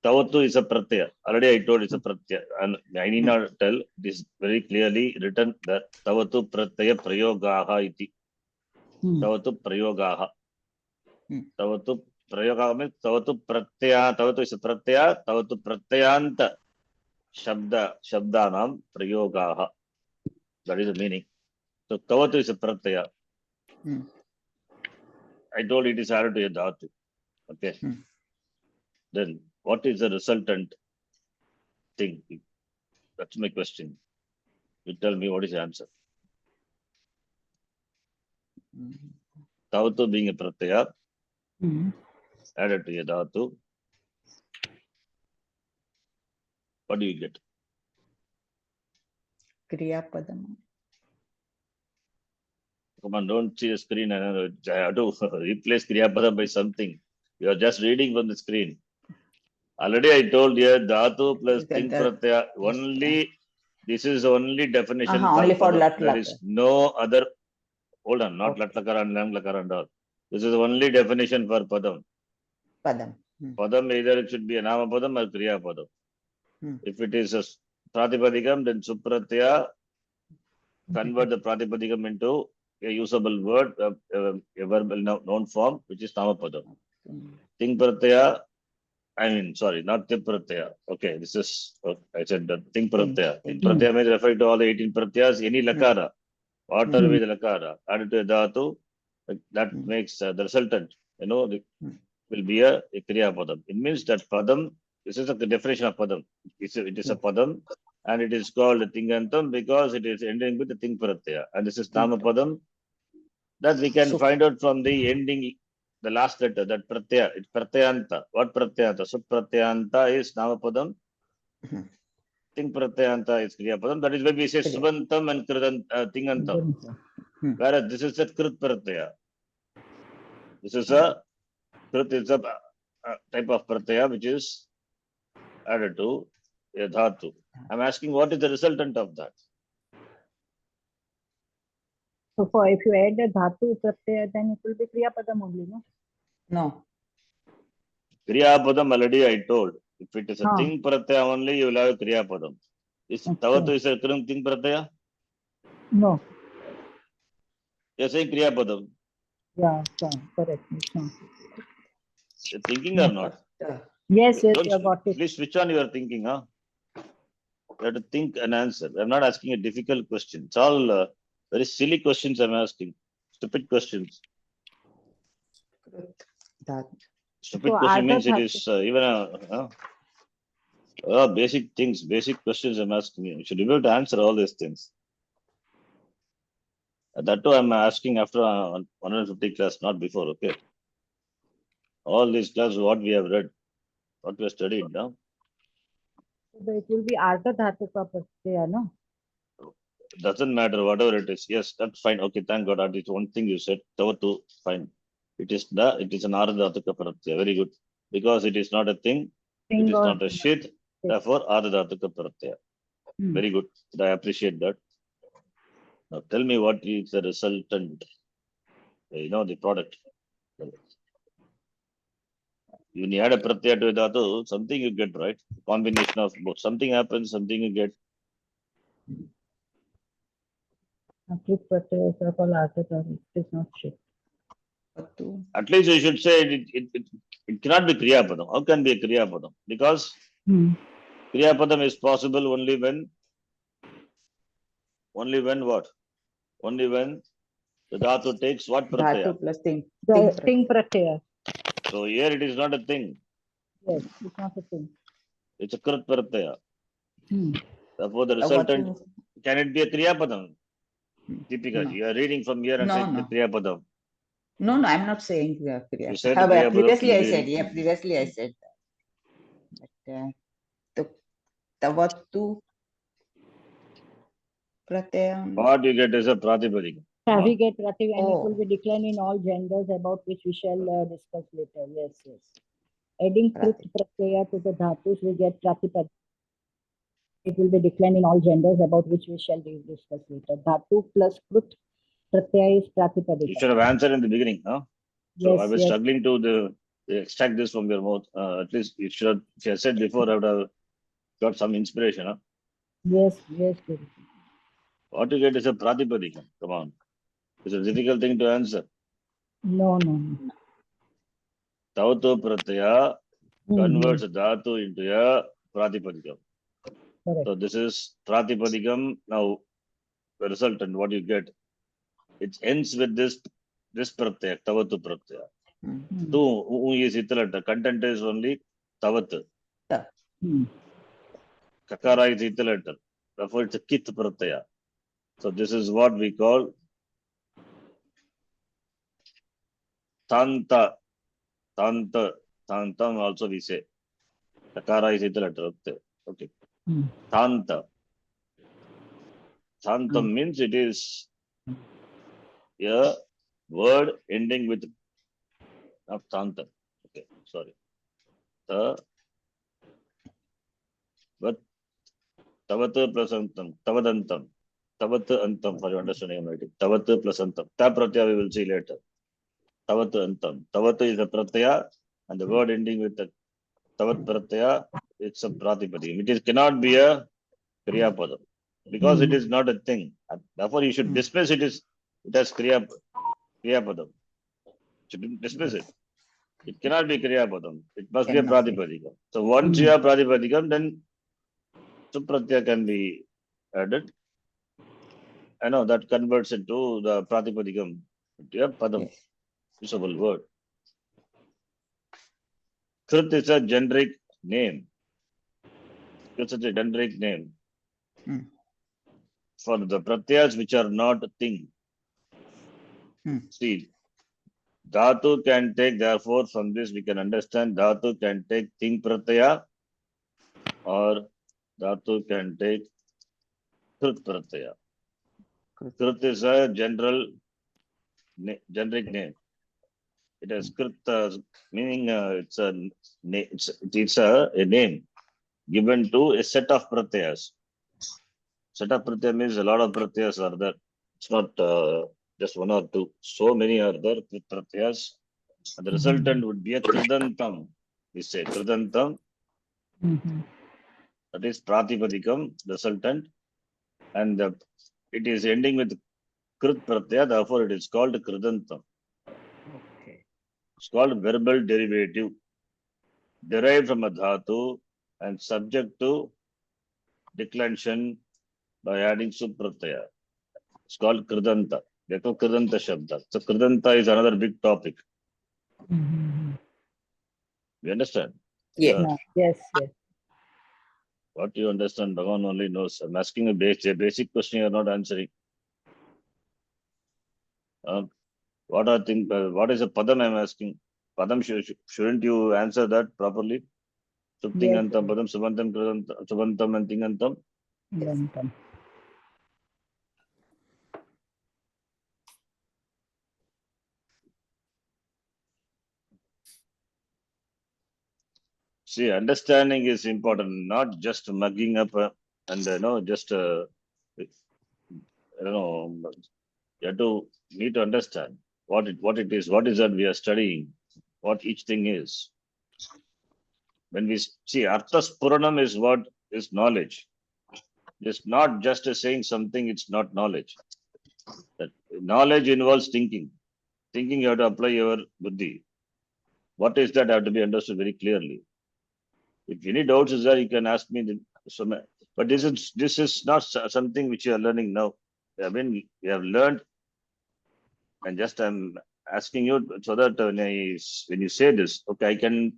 Tavatu is a Pratyaya. Already I told it's a Pratyaya. And I need not tell, this very clearly written that Tavatu Pratyaya Prayogaha iti. Tavatu Prayogaha. Tavatu Prayogaha means Tavatu Pratyaya. Tavatu is a Pratyaya. Tavatu Pratyayanta. Shabdanam Prayogaha. That is the meaning. So Tavatu is a Pratyaya. I told it is added to a Dhatu. Okay. Then what is the resultant thing? That's my question. You tell me what is the answer. Tavatu being a Pratyaya. Added to a Dhatu. What do you get? Kriya Padam. Come on, don't see the screen. I have to replace Kriya Padam by something. You are just reading from the screen. Already I told you dhatu plus ting pratyaya. Only this is only definition for only for padam. lat There lakara. is no other. Hold on, not Okay. lat lakara and lam lakara and all. This is only definition for padam. Padam. Padam either it should be a nama padam or kriya padam. If it is a pratipadikam, then supratyaya convert the pratipadikam into a usable word, a verbal noun form, which is nama padam. Ting pratyaya. I mean, sorry, not Tip Pratyaya. Okay, this is, I said that Ting Pratyaya. Ting Pratyaya means referring to all the 18 Pratyayas, any Lakara, whatever with Lakara, added to a Dhatu, that makes the resultant, will be a Kriya Padam. It means that Padam, this is the definition of Padam. It is a Padam, and it is called Tingantam because it is ending with the Ting Pratyaya. And this is Nama Padam, that we can find out from the ending. The last letter, that pratyaya, it's pratyanta. What pratyanta? So pratyanta is namapadam. Ting pratyanta is kriyapadam. That is why we say subantam and tingantam. Whereas this is a krit pratyaya. This is a krit is a type of pratyaya which is added to a dhatu. I'm asking what is the resultant of that? So for if you add a dhatu pratyaya, then it will be kriya padam only, no? No. Kriya padam already I told. If it is a ting pratyaya only, you will have a kriya padam. Is tavatu is a ting pratyaya? No. You're saying kriya padam. Yeah, correct. You're thinking or not? Yes, you got it. Please switch on your thinking, huh? You have to think and answer. I'm not asking a difficult question. It's all very silly questions I'm asking. Stupid questions. Stupid question means it is even basic things, basic questions I'm asking you. You should be able to answer all these things. That too I'm asking after 150 class, not before, okay? All these class, what we have read, what we have studied now. So it will be Artha Dhatu ka pratyaya, no? Doesn't matter, whatever it is. Yes, that's fine. Okay, thank God. That is one thing you said. Tavatu, fine. It is an Ardhatuka Pratyaya. Very good. Because it is not a thing, it is not a shit. Therefore, Ardhatuka Pratyaya. Very good. I appreciate that. Now tell me what is the resultant. The product. When you add a pratyaya to a dhatu, something you get, right? Combination of both. Something happens, something you get. It is not shit. At least you should say it cannot be kriya padam. How can be a kriya padam? Because kriya padam is possible only when what? Only when the dhatu takes what pratyaya? Dhatu plus ting. Ting pratyaya. So here it is not a thing. Yes, it's not a thing. It's a krit pratyaya. Therefore the resultant, can it be a kriya padam? Deepika, you are reading from here and saying the kriya padam. No, I'm not saying kriya. You said kriya padam. Previously I said that. But tavatu pratyayam. What you get is a pratipadika. We get prativ and it will be declined in all genders about which we shall discuss later. Yes. Adding krit pratyaya to the dhatus, we get pratipadika. It will be declined in all genders about which we shall discuss later. Dhatu plus krit pratyaya is pratipadika. You should have answered in the beginning, huh? So Yes, I was struggling to extract this from your mouth. At least you should have, if you had said before, I would have got some inspiration, huh? Yes. What you get is a pratipadika. Come on. It's a difficult thing to answer. No. Tavatu pratyaya converts dhatu into a pratipadikam. Correct. So this is pratipadikam. Now the resultant, what you get, it ends with this pratyaya, tavatu pratyaya. Who is italata? Content is only tavat. Kakara is italata. Therefore it's a kit pratyaya. So this is what we call Tanta. Tantam also we say. Takara is italata. Okay. Tanta. Tantam means it is a word ending with Tanta. Okay, sorry. The but Tavat plus Antam, Tavadantam, Tavat Antam, for your understanding, I'm writing. Tavat plus Antam. Ta pratyaya we will see later. Tavat Antam. Tavat is a pratyaya, and the word ending with the Tavat pratyaya, it's a pratipadikam. It cannot be a kriya padam because it is not a thing. Therefore, you should dismiss it as kriya padam. Should dismiss it. It cannot be kriya padam. It must be a pratipadikam. So once you have pratipadikam, then supratyaya can be added. I know that converts into the pratipadikam into a padam, usable word. Krit is a generic name. It's such a generic name for the pratyas which are not a thing. See, dhatu can take, therefore, from this we can understand dhatu can take thing pratyaya or dhatu can take krit pratyaya. Krit is a generic name. It has krit meaning it's a name given to a set of pratyas. Set of pratyas means a lot of pratyas are there. It's not just one or two. So many are there pratyas. And the resultant would be a kridantam. We say kridantam. That is pratipadikam, resultant. And it is ending with krit pratyaya. Therefore, it is called kridantam. It's called verbal derivative. Derived from a dhatu and subject to declension by adding supratyaya. It's called kridanta. They call kridanta shabda. So kridanta is another big topic. You understand? Yes. Yes. What you understand, Bhagavan only knows. I'm asking a basic question you are not answering. What is a padam I'm asking? Padam, shouldn't you answer that properly? Subtingantam, padam, subantam and tingantam. See, understanding is important, not just mugging up and just you have to need to understand what it is, what is that we are studying, what each thing is. When we see Arthas Puranam is what is knowledge. It's not just saying something, it's not knowledge. That knowledge involves thinking. Thinking you have to apply your buddhi. What is that have to be understood very clearly. If any doubts is there, you can ask me. But this is not something which you are learning now. I mean, we have learned, and just I'm asking you so that when you say this, okay, I can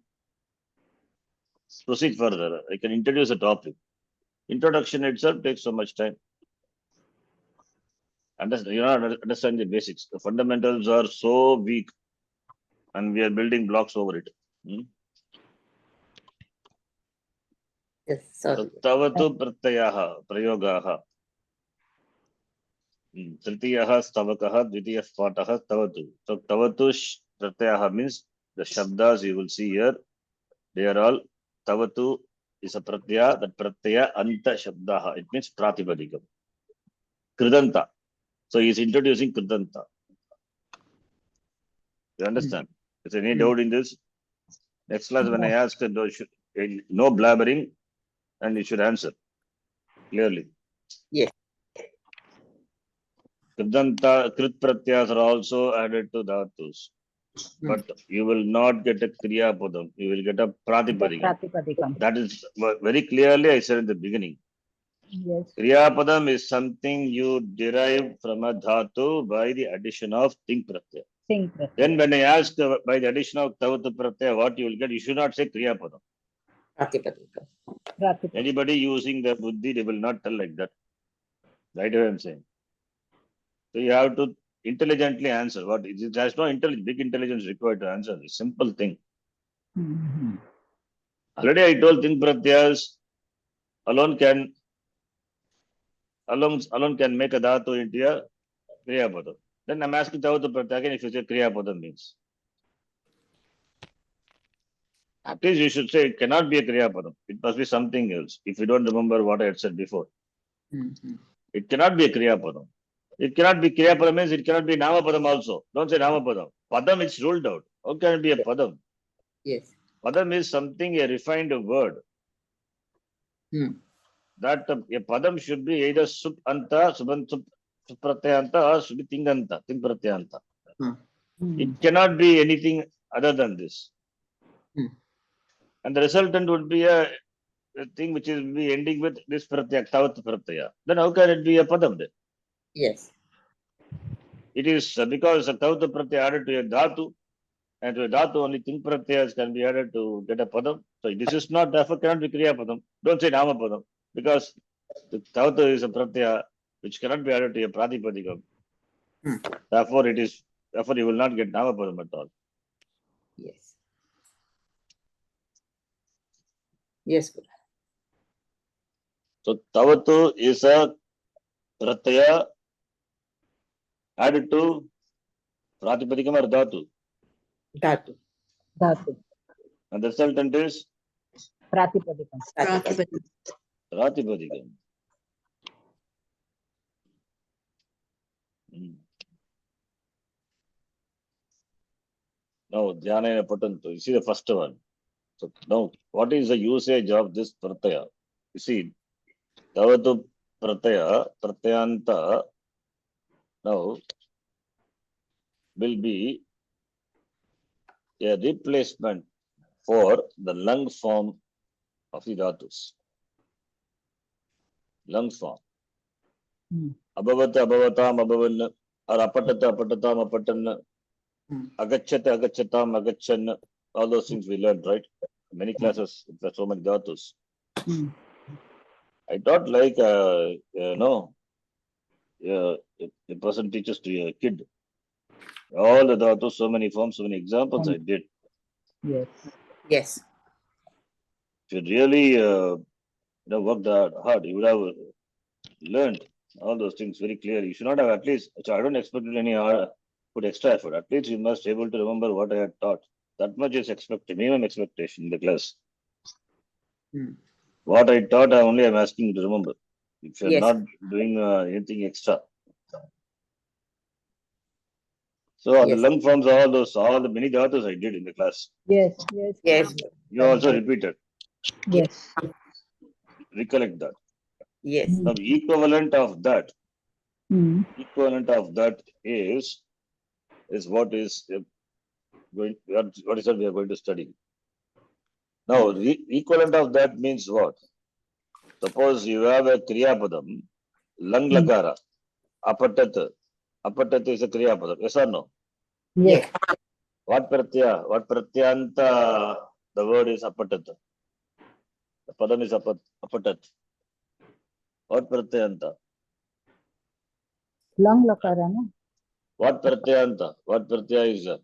proceed further. I can introduce a topic. Introduction itself takes so much time. You not understand the basics. The fundamentals are so weak, and we are building blocks over it. Yes, sorry. Tavatu pratyayaha prayogaha. Tritiyaha stavakaha, dvitiyaha pataha tavatu. So tavatu pratyayaha means the shabdas you will see here. They are all tavatu is a pratyaya. That pratyaya anta shabdaha. It means pratipadikam. Kridanta. So he is introducing kridanta. You understand? Is there any doubt in this? Next class when I ask, no blabbering, and you should answer clearly. Yes. Kridanta, krit pratyas are also added to dhatus. But you will not get a kriya padam. You will get a pratipadikam. That is very clearly I said in the beginning. Yes. Kriya padam is something you derive from a dhatu by the addition of ting pratyaya. Then when I ask by the addition of tavatu pratyaya, what you will get, you should not say kriya padam. Pratipadikam. Anybody using the buddhi, they will not tell like that. Right away I'm saying. So you have to intelligently answer. There's no big intelligence required to answer this simple thing. Already I told ting pratyas alone can make a dhatu into a kriya padam. Then I'm asking tavatu pratyaya again if you say kriya padam means. At least you should say it cannot be a Kriya Padam. It must be something else. If you don't remember what I had said before. It cannot be a Kriya Padam. It cannot be Kriya Padam means it cannot be Nama Padam also. Don't say Nama Padam. Padam is ruled out. How can it be a Padam? Yes. Padam is something, a refined word. That a Padam should be either Sup Anta, Pratyanta, or should be Tinganta, Ting Pratyanta. It cannot be anything other than this. And the resultant would be a thing which is be ending with this Pratyaya, Tavat Pratyaya. Then how can it be a Padam then? Yes. It is because a Tavat Pratyaya added to a Dhatu, and to a Dhatu only Ting Pratyayas can be added to get a Padam. So this is not, therefore cannot be Kriya Padam. Don't say Nama Padam, because the Tavat is a Pratyaya which cannot be added to a Pratipadikam. Therefore you will not get Nama Padam at all. Yes. Yes, Guru. So Tavatu is a Pratyaya added to Pratipadikam or Dhatu. Dhatu. Dhatu. And the resultant is Pratipadikam. Pratipadikam. Pratipadikam. Now, Dhyana Patantu. You see the first one. So now, what is the usage of this Pratyaya? You see, Tavatu Pratyaya, Pratyanta, now will be a replacement for the lung form of the Dhatus. Lung form. Abhavata, Abhavatam, Abhavan, or Apatata, Apatatam, Apatan, Agachata, Agachatam, Agachan, all those things we learned, right? Many classes, there's so many Dhatus. I thought like, a person teaches to a kid. All the Dhatus, so many forms, so many examples I did. Yes. Yes. If you really worked hard, you would have learned all those things very clearly. You should not have at least, so I don't expect any put extra effort. At least you must be able to remember what I had taught. That much is expected, minimum expectation in the class. What I taught, I'm asking you to remember. If you're not doing anything extra. So the lung forms, all the many dhatus I did in the class. Yes. You also repeated. Yes. Recollect that. Yes. Now, equivalent of that is what is going. What is that we are going to study? Now, equivalent of that means what? Suppose you have a Kriya Padam, Lang Lagara, Apatat. Apatat is a Kriya Padam. Yes or no? Yes. What Pratyaya? What Pratyanta? The word is Apatat. The Padam is Apatat. What Pratyanta? Lang Lakara, no? What Pratyanta? What Pratyaya is that?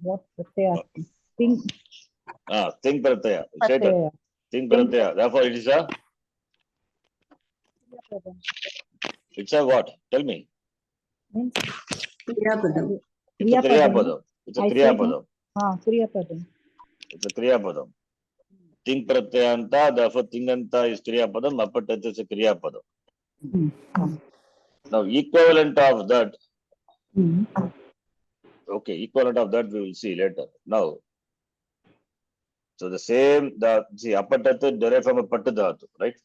What Pratyaya? Ting. Ting Pratyaya. Say that. Ting Pratyaya. Therefore, it is a. It's a what? Tell me. Means Kriyapadam. It's a Kriya Padam. It's a Kriya Padam. Kriya Padam. It's a Kriya Padam. Ting Pratyanta, therefore Tinganta is Kriya Padam, Apatat is a Kriya Padam. Now, equivalent of that. Okay, equivalent of that we will see later. Now, so the same, Apatat derived from a Patadhatu, right?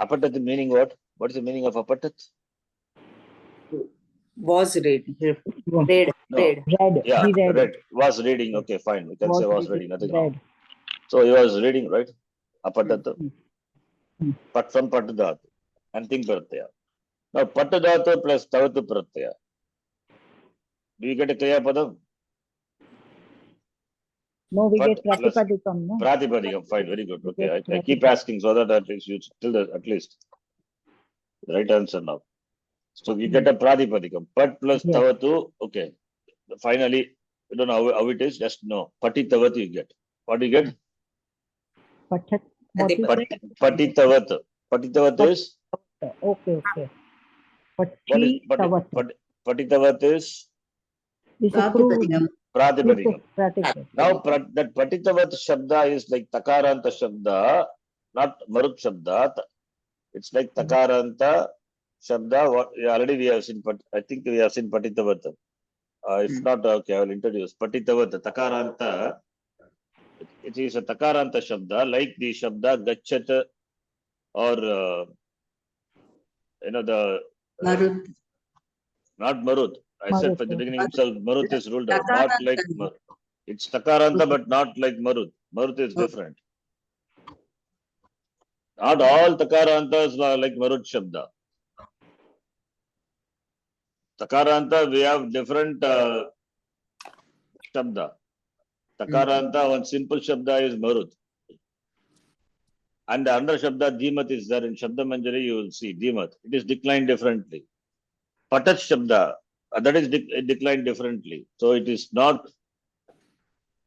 Apatat meaning what? What is the meaning of Apatat? Was read. Read. No. Read. Yeah, read. read. Was reading. Okay, fine. We can say was reading. Nothing wrong. Read. So he was reading, right? Apatat. Pat from Patadhatu. And Ting Pratyaya. Now, Patadhatu plus Tavatu Pratyaya. Do you get a Kriya Padam? No, we Pat get Pratipadikam, no? Pratipadikam, fine, very good. Okay, I keep asking so that at least you still at least the right answer now. So you get a Pratipadikam. Pat plus Tavatu, okay. Finally, you don't know how it is, just know. Pati Tavatu you get. What do you get? Pati Tavatu. Pati Tavatu is? Okay. What is Patitavat. Patitavat is This is true. Pratipadikam. Pratipadikam. Pratipadikam. Now that Patitavat Shabda is like Takaranta Shabda, not Marut Shabda. It's like Takaranta Shabda. What already we have seen, but I think we have seen Patitavat. If not, okay, I will introduce Patitavat. Takaranta. It is a Takaranta Shabda, like the Shabda Gachat or the Marut. not Marut. I said from the beginning itself, Marut is ruled out. Not like Takaranta. it's Takaranta, but not like Marut. Marut is different. Not all Takarantas are like Marut Shabda. Takaranta, we have different Shabda. Takaranta, one simple Shabda is Marut. And the under Shabda, Dhimat is there. In Shabda Manjari, you will see Dhimat. It is declined differently. Patat Shabda, that is declined differently. So it is not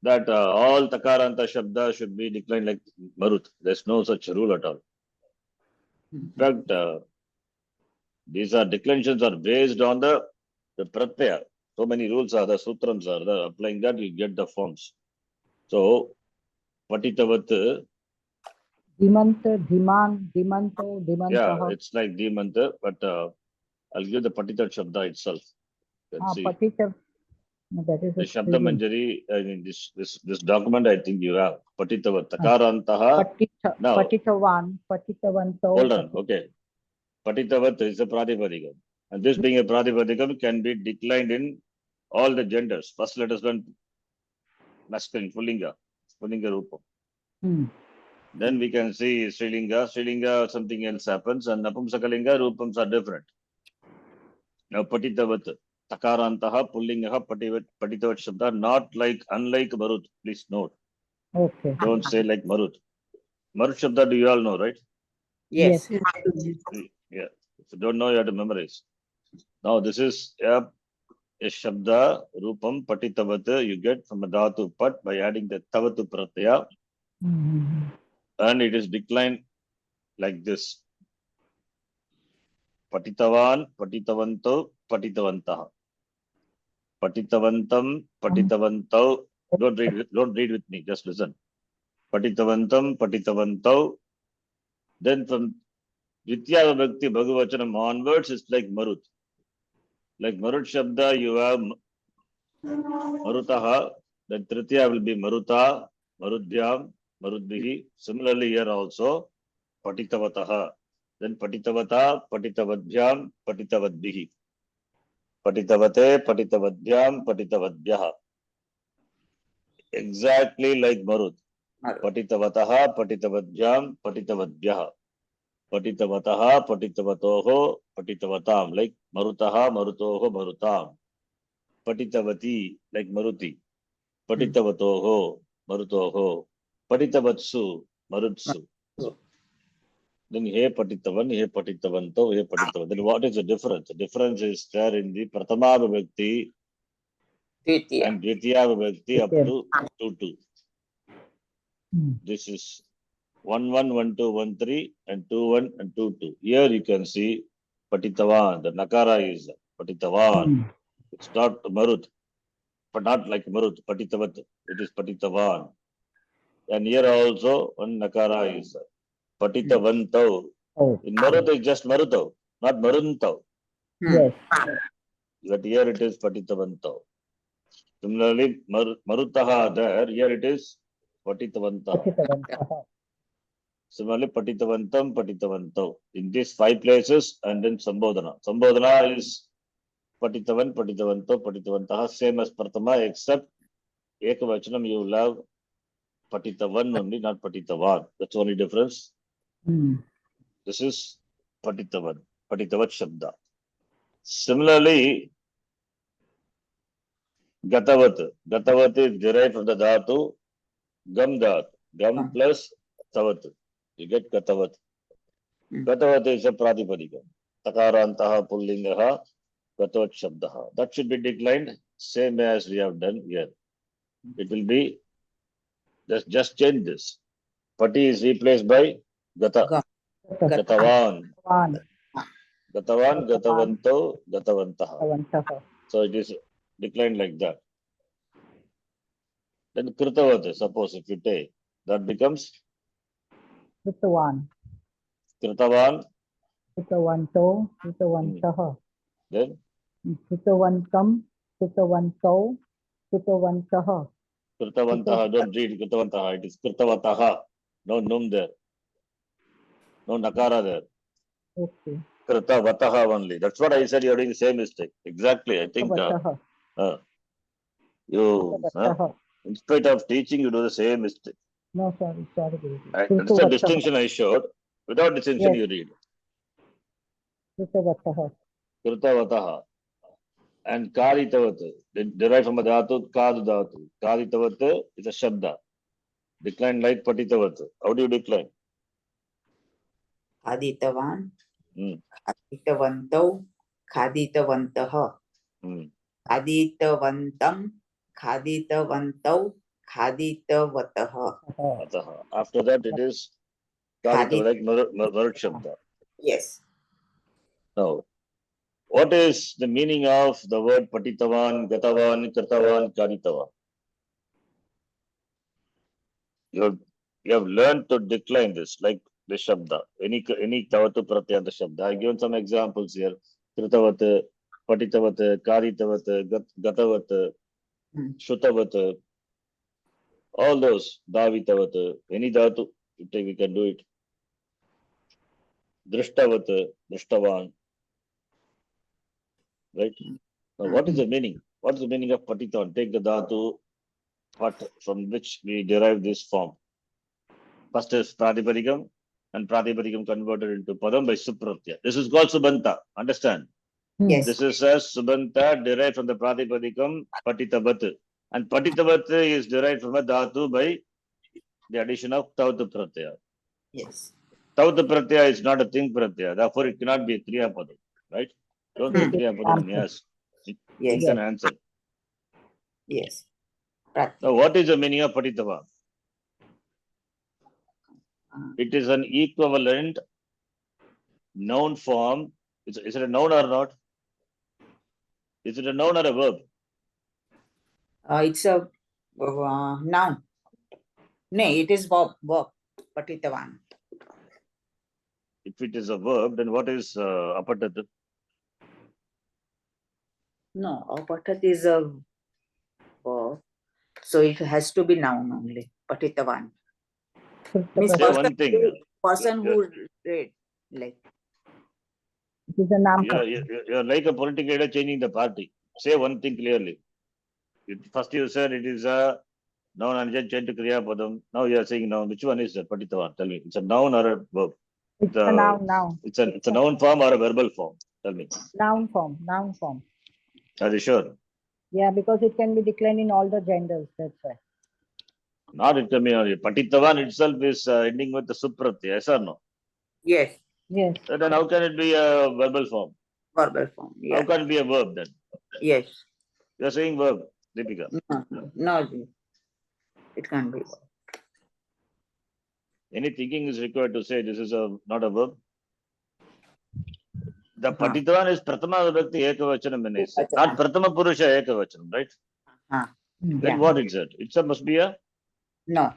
that all Takaranta Shabda should be declined like Marut. There's no such rule at all. In fact, these declensions are based on the pratyaya. So many rules are there, sutrams are there. Applying that, you get the forms. So, Patitavat. Dimanta, Dhiman, Dimanta, Dimantaha. Yeah, it's like Dimanta, but I'll give the Patitat Shabda itself. Let's see. Patita. No, that is The Shabda Manjari, I mean, this document, I think you have. Patitavat. Takarantaha. Now, Patitavanto. hold on, okay. Patitavat is a Pratipadikam. And this being a Pratipadikam can be declined in all the genders. First, let us learn masculine, Pullinga Rupam. Then we can see Srilinga, something else happens, and Napumsakalinga, Rupams are different. Now, Patitavat, Takarantaha, Pullingaha, Patitavat Shabda, unlike Marut. Please note. Okay. Don't say like Marut. Marut Shabda, do you all know, right? Yes. Yeah. If you don't know, you have to memorize. Now, this is a Shabda, Rupam, Patitavat, you get from a Dhatu Pat by adding the Tavatu Pratyaya. And it is declined like this. Patitavan, Patitavanto, Patitavantaha. Patitavantam, Patitavanto. Don't read with me, just listen. Patitavantam, Patitavanto. Then from Ditya Vibhakti Bhagavachanam onwards, it's like Marut. Like Marut Shabda, you have Marutaha. Then Tritiya will be Maruta, Marudhyam, Marudbihi. Similarly, here also, Patitavataha. Then Patitavata, Patitavadhyam, Patitavadbihi. Patitavate, Patitavadhyam, Patitavadbhyaha. Exactly like Marut. Patitavataha, Patitavadhyam, Patitavadbhyaha. Patitavataha, Patitavatoho, Patitavatam. Like Marutaha, Marutoho, Marutam. Patitavati, like Maruti. Patitavatoho, Marutoho. Patitavatsu, Marutsu. Then He Patitavan, He Patitavanto, He Patitavan. Then what is the difference? The difference is there in the Pratama Vibhakti and Dvitiya Vibhakti up to 2-2. This is 1-1, 1-2, 1-3 and 2-1 and 2-2. Here you can see Patitavan. The Nakara is Patitavan. It's not Marut, but not like Marut, Patitavat. It is Patitavan. And here also one Nakara is Patitavanto. In Marut is just Maruto, not Marunto. Yes. But here it is Patitavanto. Similarly, Marutaha there, here it is Patitavantaha. Similarly, Patitavantam, Patitavanto. In these 5 places, and then Sambodhana. Sambodhana is Patitavan, Patitavanto, Patitavantaha, same as Pratama, except Ekavachanam, you will have Patitavan only, not Patitavan. That's the only difference. This is Patitavan, Patitavat Shabda. Similarly, Gatavat. Gatavat is derived from the Dhatu, Gam Dhat. Gam plus Tavat. You get Gatavat. Gatavat is a Pratipadikam. Takarantaha, Pullingaha, Gatavat Shabdaha. That should be declined, same as we have done here. It will be, just change this. Pati is replaced by Gata. Gatavan. Gatavan, Gatavanto, Gatavantaha. Gatavantaha. So it is declined like that. Then Kritavat, suppose if you take, that becomes Kritavan. Kritavan. Kritavanto. Kritavantaha. Then Kritavantam. Kritavanto. Kritavantaha. Kritavantaha. Don't read Kritavantaha. It is Kritavataha. No num there. No nakara there. Okay. Kritavataha only. That's what I said. You're doing the same mistake. Exactly. I think you, in spite of teaching, you do the same mistake. No, sorry, Guruji. That's the distinction I showed. Without distinction, you read. Kritavataha. Kritavataha. And Karitavat, derived from a dhatu, Kadu dhatu. Karitavat is a shabda. Decline like Patitavat. How do you decline? Khaditavan, khaditavantau, khaditavantaha, khaditavantam, khaditavantau, khaditavataha. After that, it is Karitavat, like Marut Shabda. Yes. Now, what is the meaning of the word Patitavan, Gatavan, Kritavan, Karitavan? You have learned to decline this, like the Shabda. Any Tavatu Pratyanta Shabda. I've given some examples here. Kritavat, Patitavat, Karitavat, Gatavat, Shutavat, all those. Davitavat, any Dhatu, we can do it. Drishtavat, Drishtavan. Right? Now, what is the meaning? What is the meaning of Patitan? Take the Dhatu, Pat, from which we derive this form. First is Pratipadikam, and Pratipadikam converted into Padam by Supratya. This is called Subanta. Understand? Yes. This is a Subanta derived from the Pratipadikam Patitavat. And Patitavat is derived from a Dhatu by the addition of Tautu Pratyaya. Yes. Tautu Pratyaya is not a thing Pratyaya. Therefore, it cannot be a Kriya Padam. Right? Don't say Kriya Padam. Yes. You can answer. Yes. Now, what is the meaning of Patitava? It is an equivalent noun form. Is it a noun or not? Is it a noun or a verb? It's a noun. No, it is verb. Patitavan. If it is a verb, then what is apatat? No, apatat is a verb. So it has to be noun only. Patitavan. Means Say one thing. Person who read, like. It is a naam. You're like a political leader changing the party. Say one thing clearly. First you said it is a noun and then change to Kriya Padam. Now you are saying noun. Which one is that? Patitavan. Tell me. It's a noun or a verb? It's a noun. It's a noun form or a verbal form? Tell me. Noun form. Are you sure? Yeah, because it can be declined in all the genders. That's why. Not it can be only. Patitavan itself is ending with the supratya. Yes or no? Yes. Yes. Then how can it be a verbal form? Verbal form. Yeah. How can it be a verb then? Yes. You are saying verb, Deepika. No, it can't be verb. Any thinking is required to say this is not a verb? The Patitavan is Pratama Vibhakti Ekavachanam, not Pratama Purusha Ekavachanam, right? Then what is it? It must be a? No,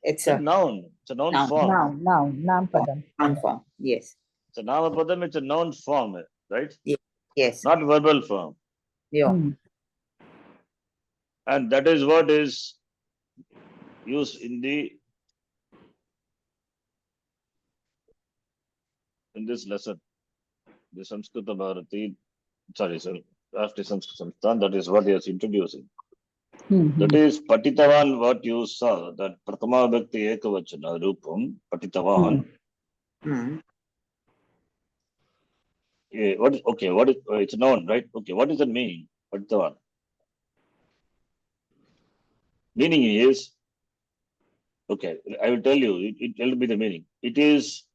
it's a noun. It's a noun form. Noun padam. Noun form, yes. It's a nama padam, it's a noun form, right? Yes. Not verbal form. Yeah. And that is what is used in this lesson. The Saṃskṛtam Bharati, after Saṃskṛtam Class, that is what he is introducing. That is Patitavan, what you saw, that Pratama Vibhakti Ekavachana Rupam, Patitavan. What is it's known, right? Okay, what does it mean? Patitavan. Meaning is, okay, I will tell you, it will be the meaning. It is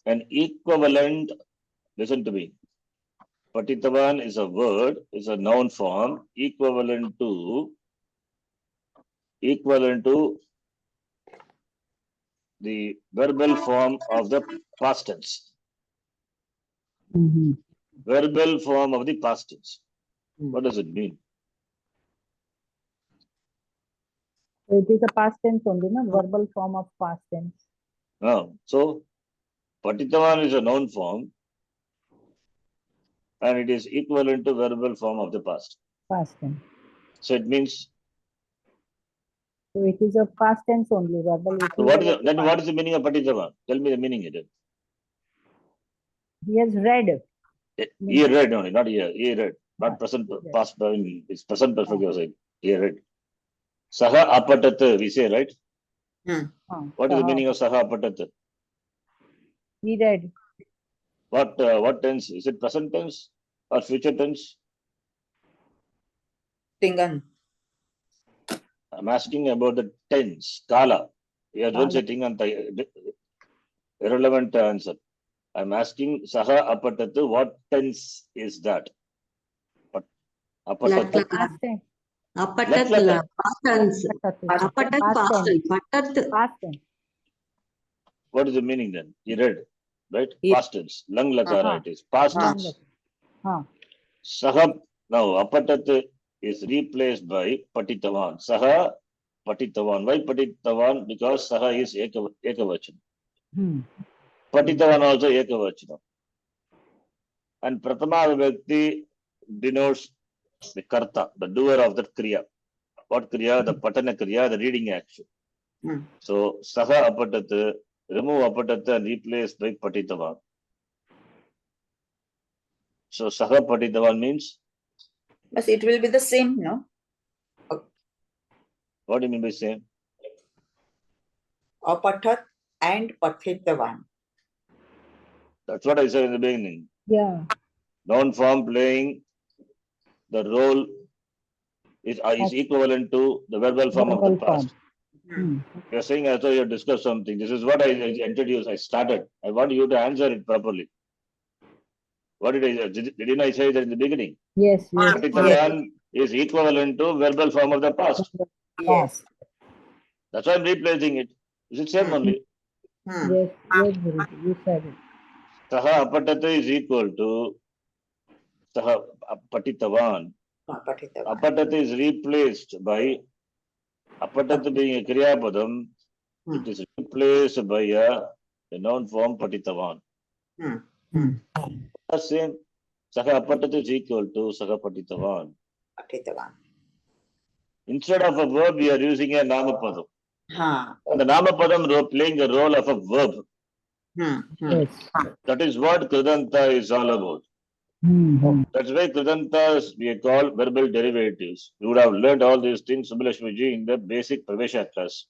an equivalent, listen to me. Patitavan is a word, is a noun form, equivalent to the verbal form of the past tense. Verbal form of the past tense. What does it mean? So it is a past tense only, no? Verbal form of past tense. No. So, Patitavan is a noun form and it is equivalent to verbal form of the past. Past tense. So it means, So it is a past tense only, verbal. so what is the meaning of Patitavan? Tell me the meaning of it. He has read. He read only, not here. He read. Not present, past, it's present perfect, you're saying. He read. Saha apatat, we say, right? What is the meaning of Saha apatat? He read. What tense? Is it present tense or future tense? Tingan. I'm asking about the tense, kala. You don't say Tingan, irrelevant answer. I'm asking Saha apatat, what tense is that? Apatat. Past tense. Apatat, past tense. Apatat, past tense. Patat. Past tense. What is the meaning then? He read, right? Past tense. Lang lakara it is. Past tense. Saha, now apatat is replaced by patitavan. Saha patitavan. Why patitavan? Because saha is ekavachan. Patitavan also ekavachan. And pratama vibhakti denotes the karta, the doer of that kriya. What kriya? The patana kriya, the reading action. So saha apatat, remove apatat and replace by patitavan. So saha patitavan means? But it will be the same, no? What do you mean by same? Apatat and Pathitavan. That's what I said in the beginning. Yeah. Noun form playing the role is equivalent to the verbal form of the past. You're saying as though you discussed something. This is what I introduced. I started. I want you to answer it properly. What did I say? Didn't I say that in the beginning? Yes. Patitavan is equivalent to verbal form of the past. Yes. That's why I'm replacing it. Is it same only? Yes, you said it. Saha apatata is equal to Saha patitavan. Apatata is replaced by apatata being a kriya padam. It is replaced by a noun form patitavan. Same. Saha apatata is equal to Saha patitavan. Instead of a verb, we are using a namapadam. And the namapadam playing the role of a verb. Yes. That is what Kridanta is all about. That's why Kridantas we call verbal derivatives. You would have learned all these things, Subbalashmiji, in the basic Pravesha class.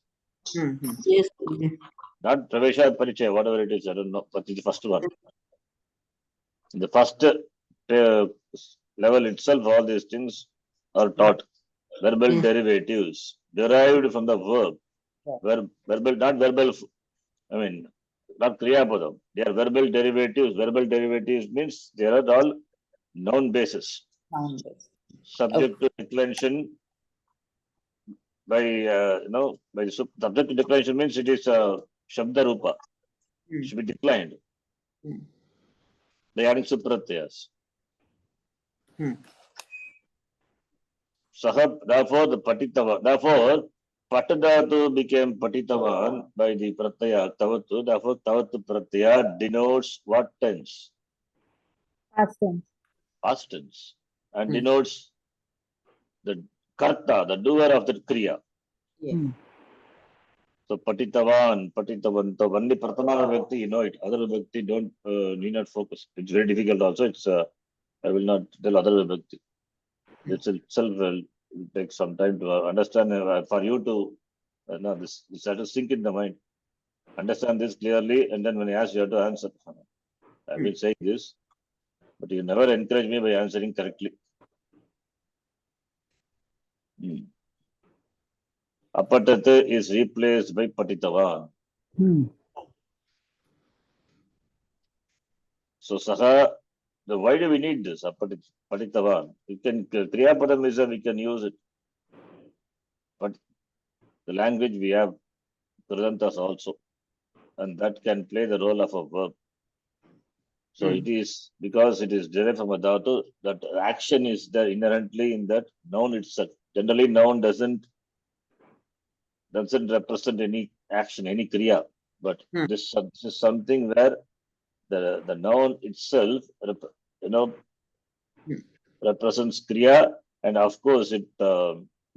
Yes. Not Pravesha Parichaya, whatever it is, I don't know, but it's the first one. In the first level itself, all these things are taught. Verbal derivatives derived from the verb. Verbal, not verbal, I mean, not Kriya Padam. They are verbal derivatives. Verbal derivatives means they are all noun basis. Subject to declension by by subject to declension means it is Shabda Rupa. It should be declined. They are adding supratyas. Sahab, therefore the Patitavan. Therefore, Patadatu became Patitavan by the Pratyaya Tavatu. Therefore, Tavatu Pratyaya denotes what tense? Past tense. Past tense. And denotes the Karta, the doer of the Kriya. So Patitavan, Patitavanto, only Pratama Vibhakti, you know it. Other Vibhakti don't need not focus. It's very difficult also. It's I will not tell other Vibhakti. This itself will take some time to understand for you to this has to sink in the mind. Understand this clearly, and then when I ask you have to answer. I've been saying this, but you never encourage me by answering correctly. Apatate is replaced by Patitavan. So Saha, why do we need this? Patitavan. You can Kriya Padam is we can use it. But the language we have Kridantas also. And that can play the role of a verb. So it is because it is derived from a dhatu, that action is there inherently in that noun itself. Generally, noun doesn't represent any action, any kriya. But this is something where the noun itself, represents kriya, and of course, it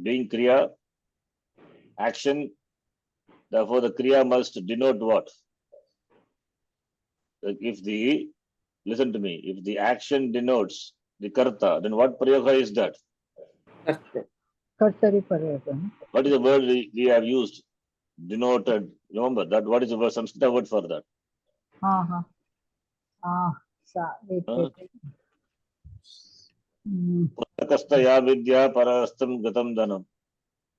being kriya, action. Therefore, the kriya must denote what? Listen to me, if the action denotes the karta, then what prayoga is that? Kartari prayoga. What is the word we have used? Denoted. Remember that. What is the word? Saṃskṛta word for that? Wait. Purakastaya vidya parastam gatam dhanam.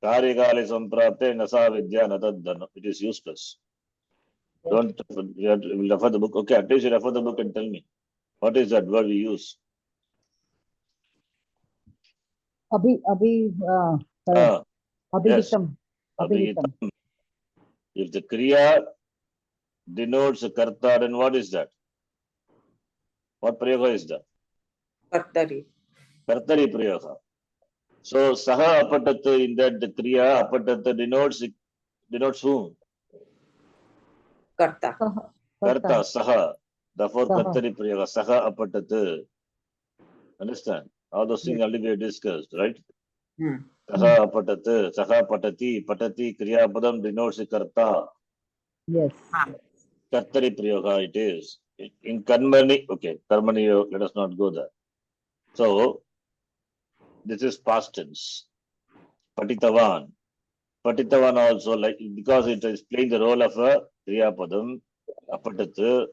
Karyakale samprapte nasa vidya natad dhanam. It is useless. Don't you have to refer the book. Okay, at least you refer the book and tell me. What is that word we use? Abhihitam. Yes. Abhihitam. If the kriya denotes a karta, then what is that? What prayoga is that? Kartari. Kartari prayoga. So saha apatat, in that the kriya apatat denotes whom? Karta. Karta, saha. Therefore, kartari prayoga, saha apatat. Understand? All those things already we have discussed, right? Saha apatat, saha patati, patati, kriya padam denotes the karta. Yes. Kartari prayoga it is. In karmani, okay, karmani, let us not go there. So, this is past tense. Patitavan. Patitavan also, like, because it is playing the role of a kriya padam, apatat.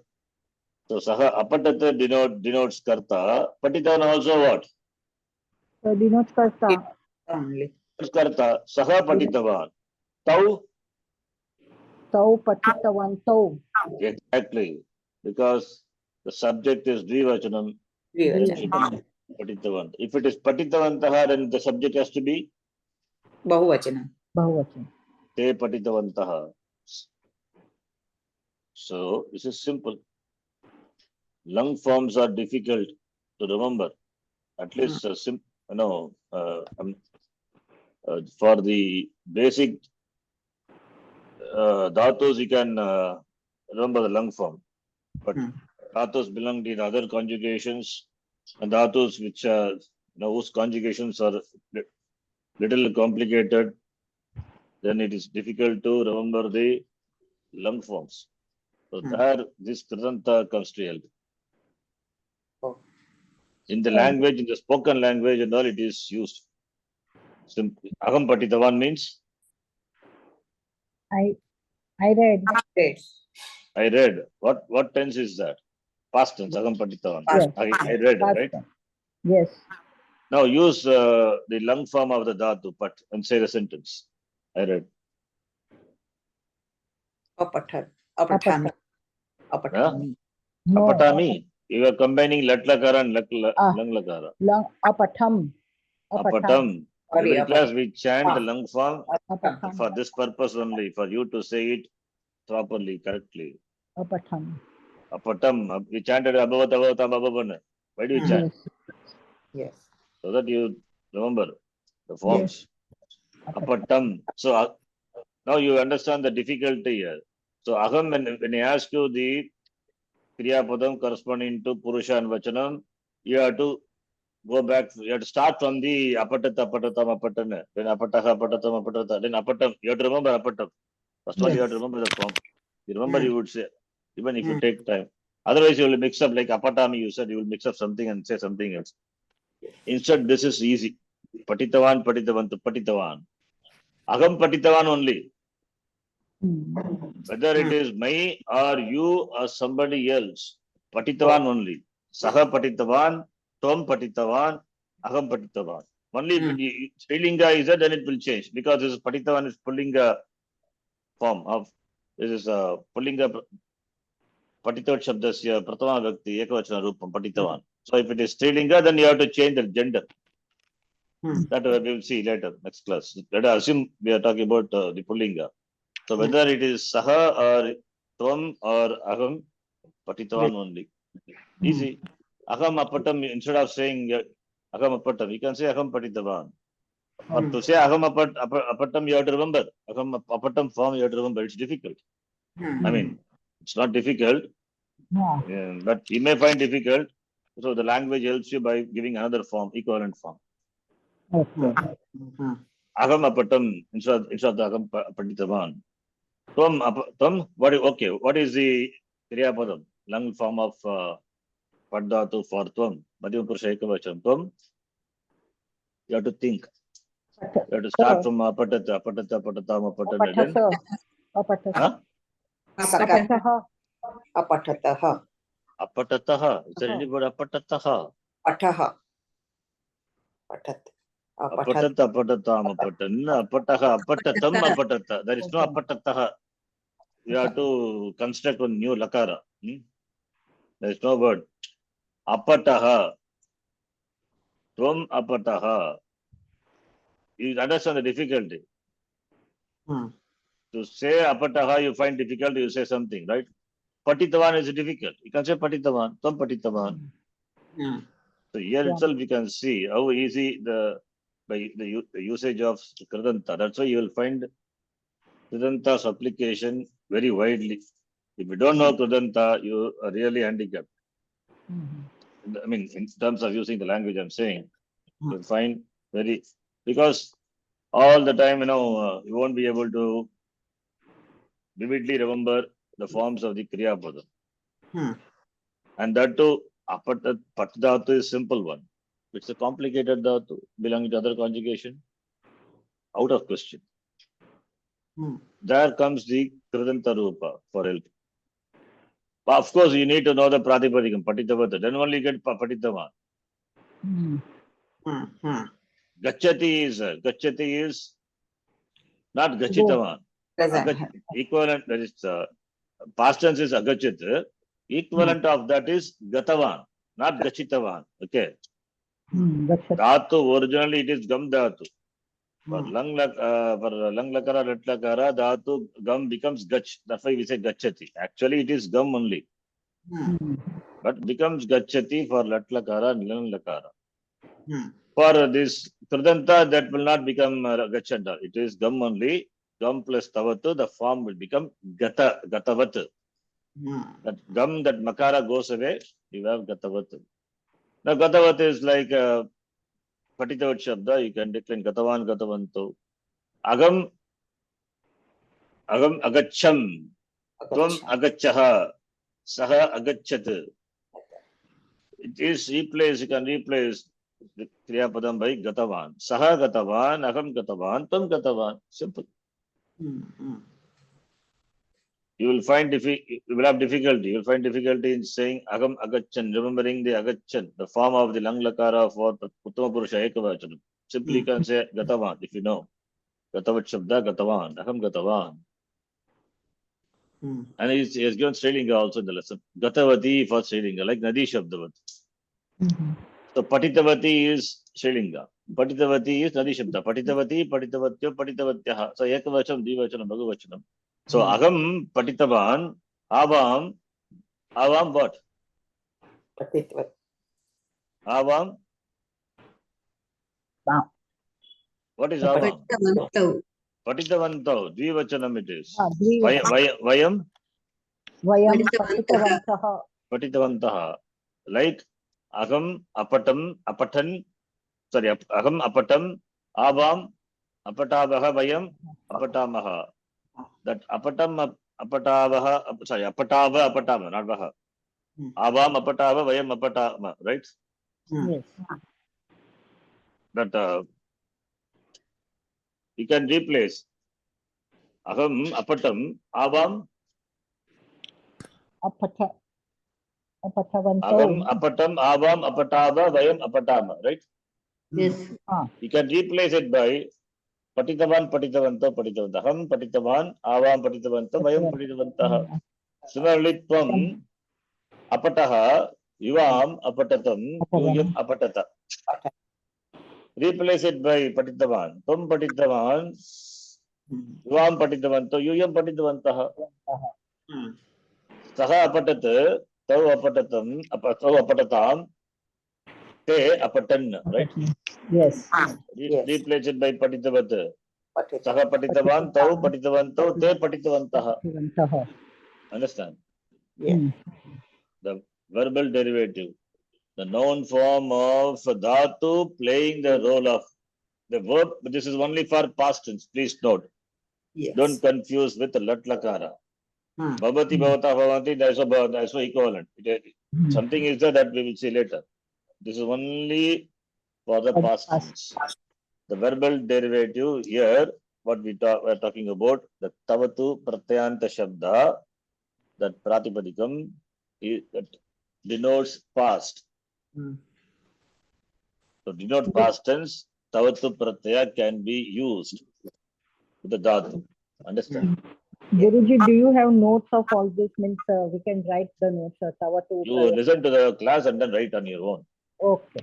So, saha apatat denotes karta. Patitavan also what? Denotes karta. Only. Karta. Saha patitavan. Tau. Tau patitavan. Tau. Exactly. Because the subject is Derivation. Patitavan. If it is patitavantaha, then the subject has to be Bahuvachanam. Te patitavantaha. So this is simple. Lung forms are difficult to remember. At least for the basic dhatus, you can remember the lung form. But dhatus belong to the other conjugations, and dhatus which whose conjugations are little complicated, then it is difficult to remember the lung forms. So there, this Kritanta comes to help. In the language, in the spoken language and all, it is used. Simply. Aham patitavan means? I read. I read. What tense is that? Past tense. Aham patitavan. Yes. I read, Past right? tense. Yes. Now use the lung form of the dhatu, pat, and say the sentence. I read. Apatami. No. Apatami. You are combining latlakara and lung lakara. Lung apatam. Apatam. Sorry, Every class we chant the lung form Apatam. for this purpose only, for you to say it properly, correctly. Apatam. Apatam. We chanted abhavat abhavatam abhavana. Why do we chant? Yes. So that you remember the forms. Yes. Apatam. So now you understand the difficulty here. So aham, when I ask you the kriya padam corresponding to purusha and vachanam, you have to go back. You have to start from the apatata apatatam apatana. Then apataha apatatam apatata. Then apatam. You have to remember apatam. First of all, you have to remember the form. You remember, you would say, even if you take time. Otherwise, you will mix up like apatami. You said you will mix up something and say something else. Instead, this is easy. Patitavan, patitavantu, patitavan. Aham patitavan only. Whether it is me or you or somebody else, patitavan only. Saha patitavan, tom patitavan, aham patitavan. Only when Srilinga is there, then it will change, because this is patitavan is pullinga form of, this is pullinga patitat shabdasya pratama vyakti ekavachana rupam patitavan. So if it is Srilinga, then you have to change the gender. That we will see later, next class. Let us assume we are talking about the pullinga. So whether it is saha or tvam or aham, patitavan only. Easy. Aham apatam, instead of saying aham apatam, you can say aham patitavan. But to say aham apatam, you have to remember. Aham apatam form, you have to remember. It's difficult. I mean, it's not difficult, but you may find difficult. So the language helps you by giving another form, equivalent form. Okay. Aham apatam, instead of the aham patitavan. Tvam, what is the Kriya Padam? Long form of Paddhatu for Tvam. Madhyama Purusha Ekavacham. Tvam, you have to think. You have to start from apatata, apatatam, apatana. Then, Apatasa. huh? Apatataha. Apatataha. Is there any word apatataha? Pataha. Patat. Apatat. Apatata, apatatam, apatana, apataha, apatatam, apatata. There is no apatataha. You have to construct a new lakara. There is no word. Apataha. Tvam apataha. You understand the difficulty. To say apataha, you find difficult, you say something, right? Patitavan is difficult. You can say patitavan, tvam patitavan. So here itself we can see how easy the usage of Kridanta. That's why you will find Kridanta's application very widely. If you don't know Kridanta, you are really handicapped. I mean, in terms of using the language I'm saying, you'll find because all the time, you won't be able to vividly remember the forms of the Kriya Padam. And that too, Pat Dhatu is simple one. It's a complicated Dhatu belonging to other conjugation. Out of question. There comes the Kridanta Rupa for help. But of course, you need to know the Pratipadikam, Patitavata. Then only you get Patitavan. Gacchati is not Gachitavan. Equivalent, that is past tense is Agacchit. Equivalent of that is Gatavan, not Gachitavan. Okay. Dhatu, originally it is Gam Dhatu. For lang lakara, lat lakara, Dhatu, Gam becomes Gach. That's why we say Gacchati. Actually, it is Gam only. But becomes Gacchati for lat lakara and lang lakara. For this Kridanta, that will not become Gachanda. It is Gam only. Gam plus Tavatu, the form will become Gatavat. That Gam, that Makara goes away, you have Gatavat. Now Gatavat is like Patitavat Shabda, you can decline Gatavan, Gatavanto. Agam Agacham. Tvam Agachaha. Saha Agachat. It is replaced, you can replace the Kriya Padam by Gatavan. Saha Gatavan, Agam Gatavan, Tvam Gatavan. Simple. You will find you will have difficulty. You will find difficulty in saying Agam Agachan, remembering the Agachan, the form of the Lang Lakara for the Uttama Purusha Ekavachanam. Simply you can say Gatavan, if you know. Gatavat Shabda, Gatavan, Agam Gatavan. And he has given Srilinga also in the lesson. Gatavati for Srilinga, like Nadi Shabdavat. So Patitavati is Srilinga. Patitavati is Nadi Shabda. Patitavati, Patitavatyo, Patitavatyaha. So Ekavachanam, Divachanam, Bhagavachanam. So Agam Patitavan, Avam what? Avam? What is Avam? Patitavantau, Dvivachanam it is. Vayam? Vayam Patitavantaha. Patitavantaha. Like Agam Apatam, Apatan, Agam Apatam, Avam, Apatavaha, Vayam, Apatamaha. That Apatam, Apatavaha, Apatava, Apatama, not Vaha. Avam, Apatava, Vayam, Apatama, right? Yes. That you can replace Agam, Apatam, Avam, Apatavanto. Agam, Apatam, Avam, Apatava, Vayam, Apatama, right? Yes. You can replace it by Patitavan, Patitavanto, Patitavantaham, Patitavan, Avam, Patitavanto, Vayam, Patitavantaha. Similarly, Tvam, Apataha, Yuvam, Apatatam, Yuyam, Apatata. Replace it by Patitavan. Tvam, Patitavan, Yuvam, Patitavanto, Yuyam, Patitavantaha. Saha, Apatat, Tau apatatam, te apatan, right? Yes. Yes. Replace it by patitavat. Patita. Saha patitavan, tau patitavantau, te patitavantaha. Pativantaha. Understand? Yeah. The verbal derivative, the noun form of dhatu playing the role of the verb. This is only for past tense. Please note. Yes. Don't confuse with lat lakara. Hmm. Bhavati, bhavata, bhavanti, that's no equivalent. Something is there that we will see later. This is only for the past tense. The verbal derivative here, what we're talking about, the tavatu pratyanta shabda, that pratipadikam, that denotes past. Hmm. To denote past tense, tavatu pratyaya can be used with the dhatu. Understand? Guruji, do you have notes of all this? Means we can write the notes. Tavatu. You listen to the class and then write on your own. Okay.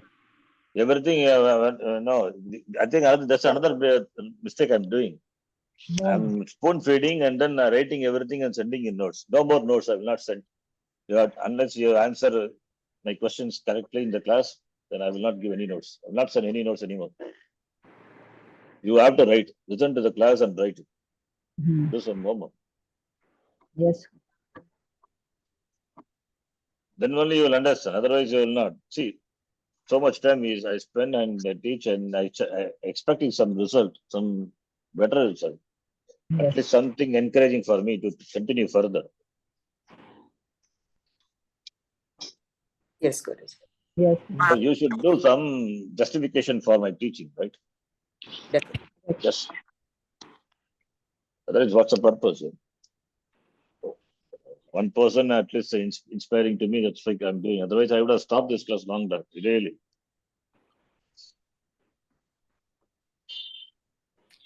Everything, no, I think that's another mistake I'm doing. No. I'm spoon feeding and then writing everything and sending in notes. No more notes. I will not send. Unless you answer my questions correctly in the class, then I will not give any notes. I will not send any notes anymore. You have to write. Listen to the class and write it. Do some homework. Yes. Then only you will understand. Otherwise, you will not. See, so much time I spend and I teach and I expecting some result, some better result. Yes. At least something encouraging for me to continue further. Yes, Guruji. Yes. So you should do some justification for my teaching, right? Definitely. Yes. Otherwise, what's the purpose? One person at least inspiring to me, that's like I'm doing. Otherwise, I would have stopped this class long back, really.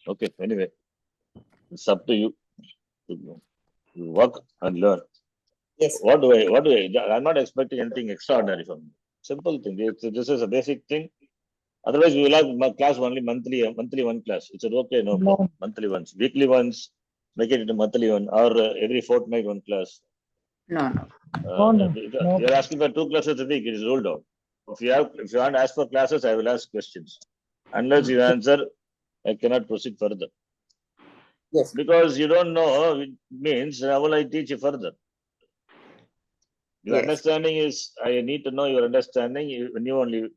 Okay, anyway, it's up to you to work and learn. Yes. What do I, I'm not expecting anything extraordinary from you. Simple thing. This is a basic thing. Otherwise, we will have my class only monthly one class. It's okay, no problem. Monthly once, weekly once, make it into monthly one, or every fortnight one class. No. You're asking for 2 classes a week. It is ruled out. If you want to ask for classes, I will ask questions. Unless you answer, I cannot proceed further. Yes. Because you don't know, it means how will I teach you further? Your understanding is, I need to know your understanding. When you only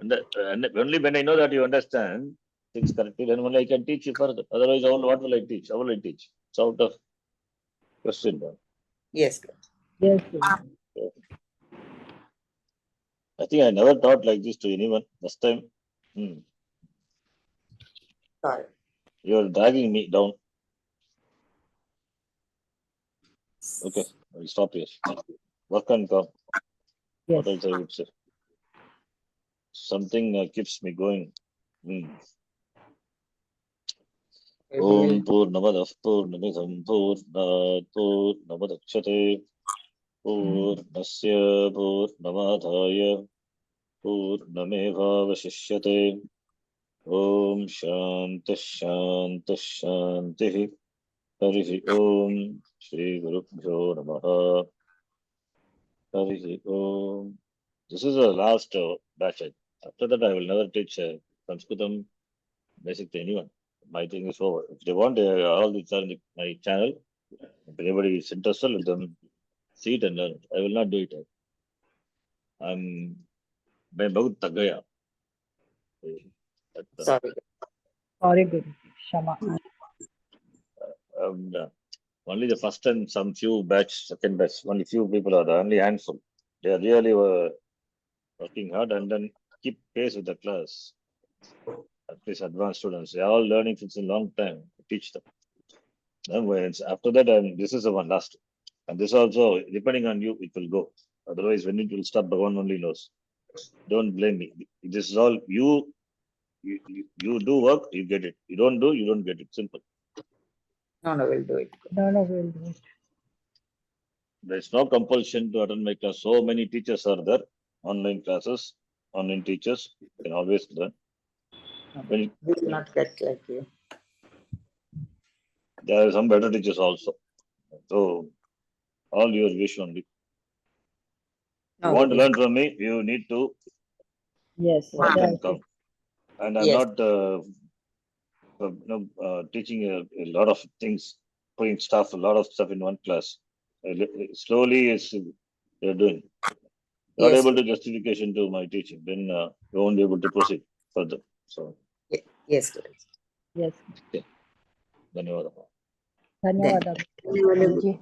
when I know that you understand things correctly, then only I can teach you further. Otherwise, what will I teach? How will I teach? It's out of question. Yes. Yes. I think I never taught like this to anyone. Last time. Sorry. You're dragging me down. Okay, I'll stop here. Work and come. Yes. What else I would say? Something keeps me going. Om Purnamadav Purnamidam Purnat Purnamadakshyate Purnasya Purnamadhaya Purnamevavashishyate Om Shanti Shanti Shanti Harihi Om Shri Gurubhyo Namaha Harihi Om. This is the last batch. After that, I will never teach Saṃskṛtam basic to anyone. My thing is over. If they want, all these are in my channel. If anybody is interested, let them see it and learn it. I will not do it. I'm बहुत थक गया. Sorry. Sorry, Guru. Shama. Only the first and some few batch, second batch, only few people are there, only handful. They are really working hard and then keep pace with the class. At least advanced students, they are all learning since a long time. Teach them. After that, this is the one last. And this also, depending on you, it will go. Otherwise, when it will stop, Bhagavan only knows. Don't blame me. This is all you do work, you get it. You don't do, you don't get it. Simple. No, we'll do it. No, we'll do it. There's no compulsion to attend my class. So many teachers are there. Online classes, online teachers. You can always learn. We will not get like you. There are some better teachers also. So, all your wish only. You want to learn from me, you need to Yes. come. And I'm not teaching a lot of things, putting a lot of stuff in one class. Slowly, you're doing. Not able to justification to my teaching, then you won't be able to proceed further. So. Yes, Guru. Yes. Okay. Dhanyawad. Dhanyawad. Thank you.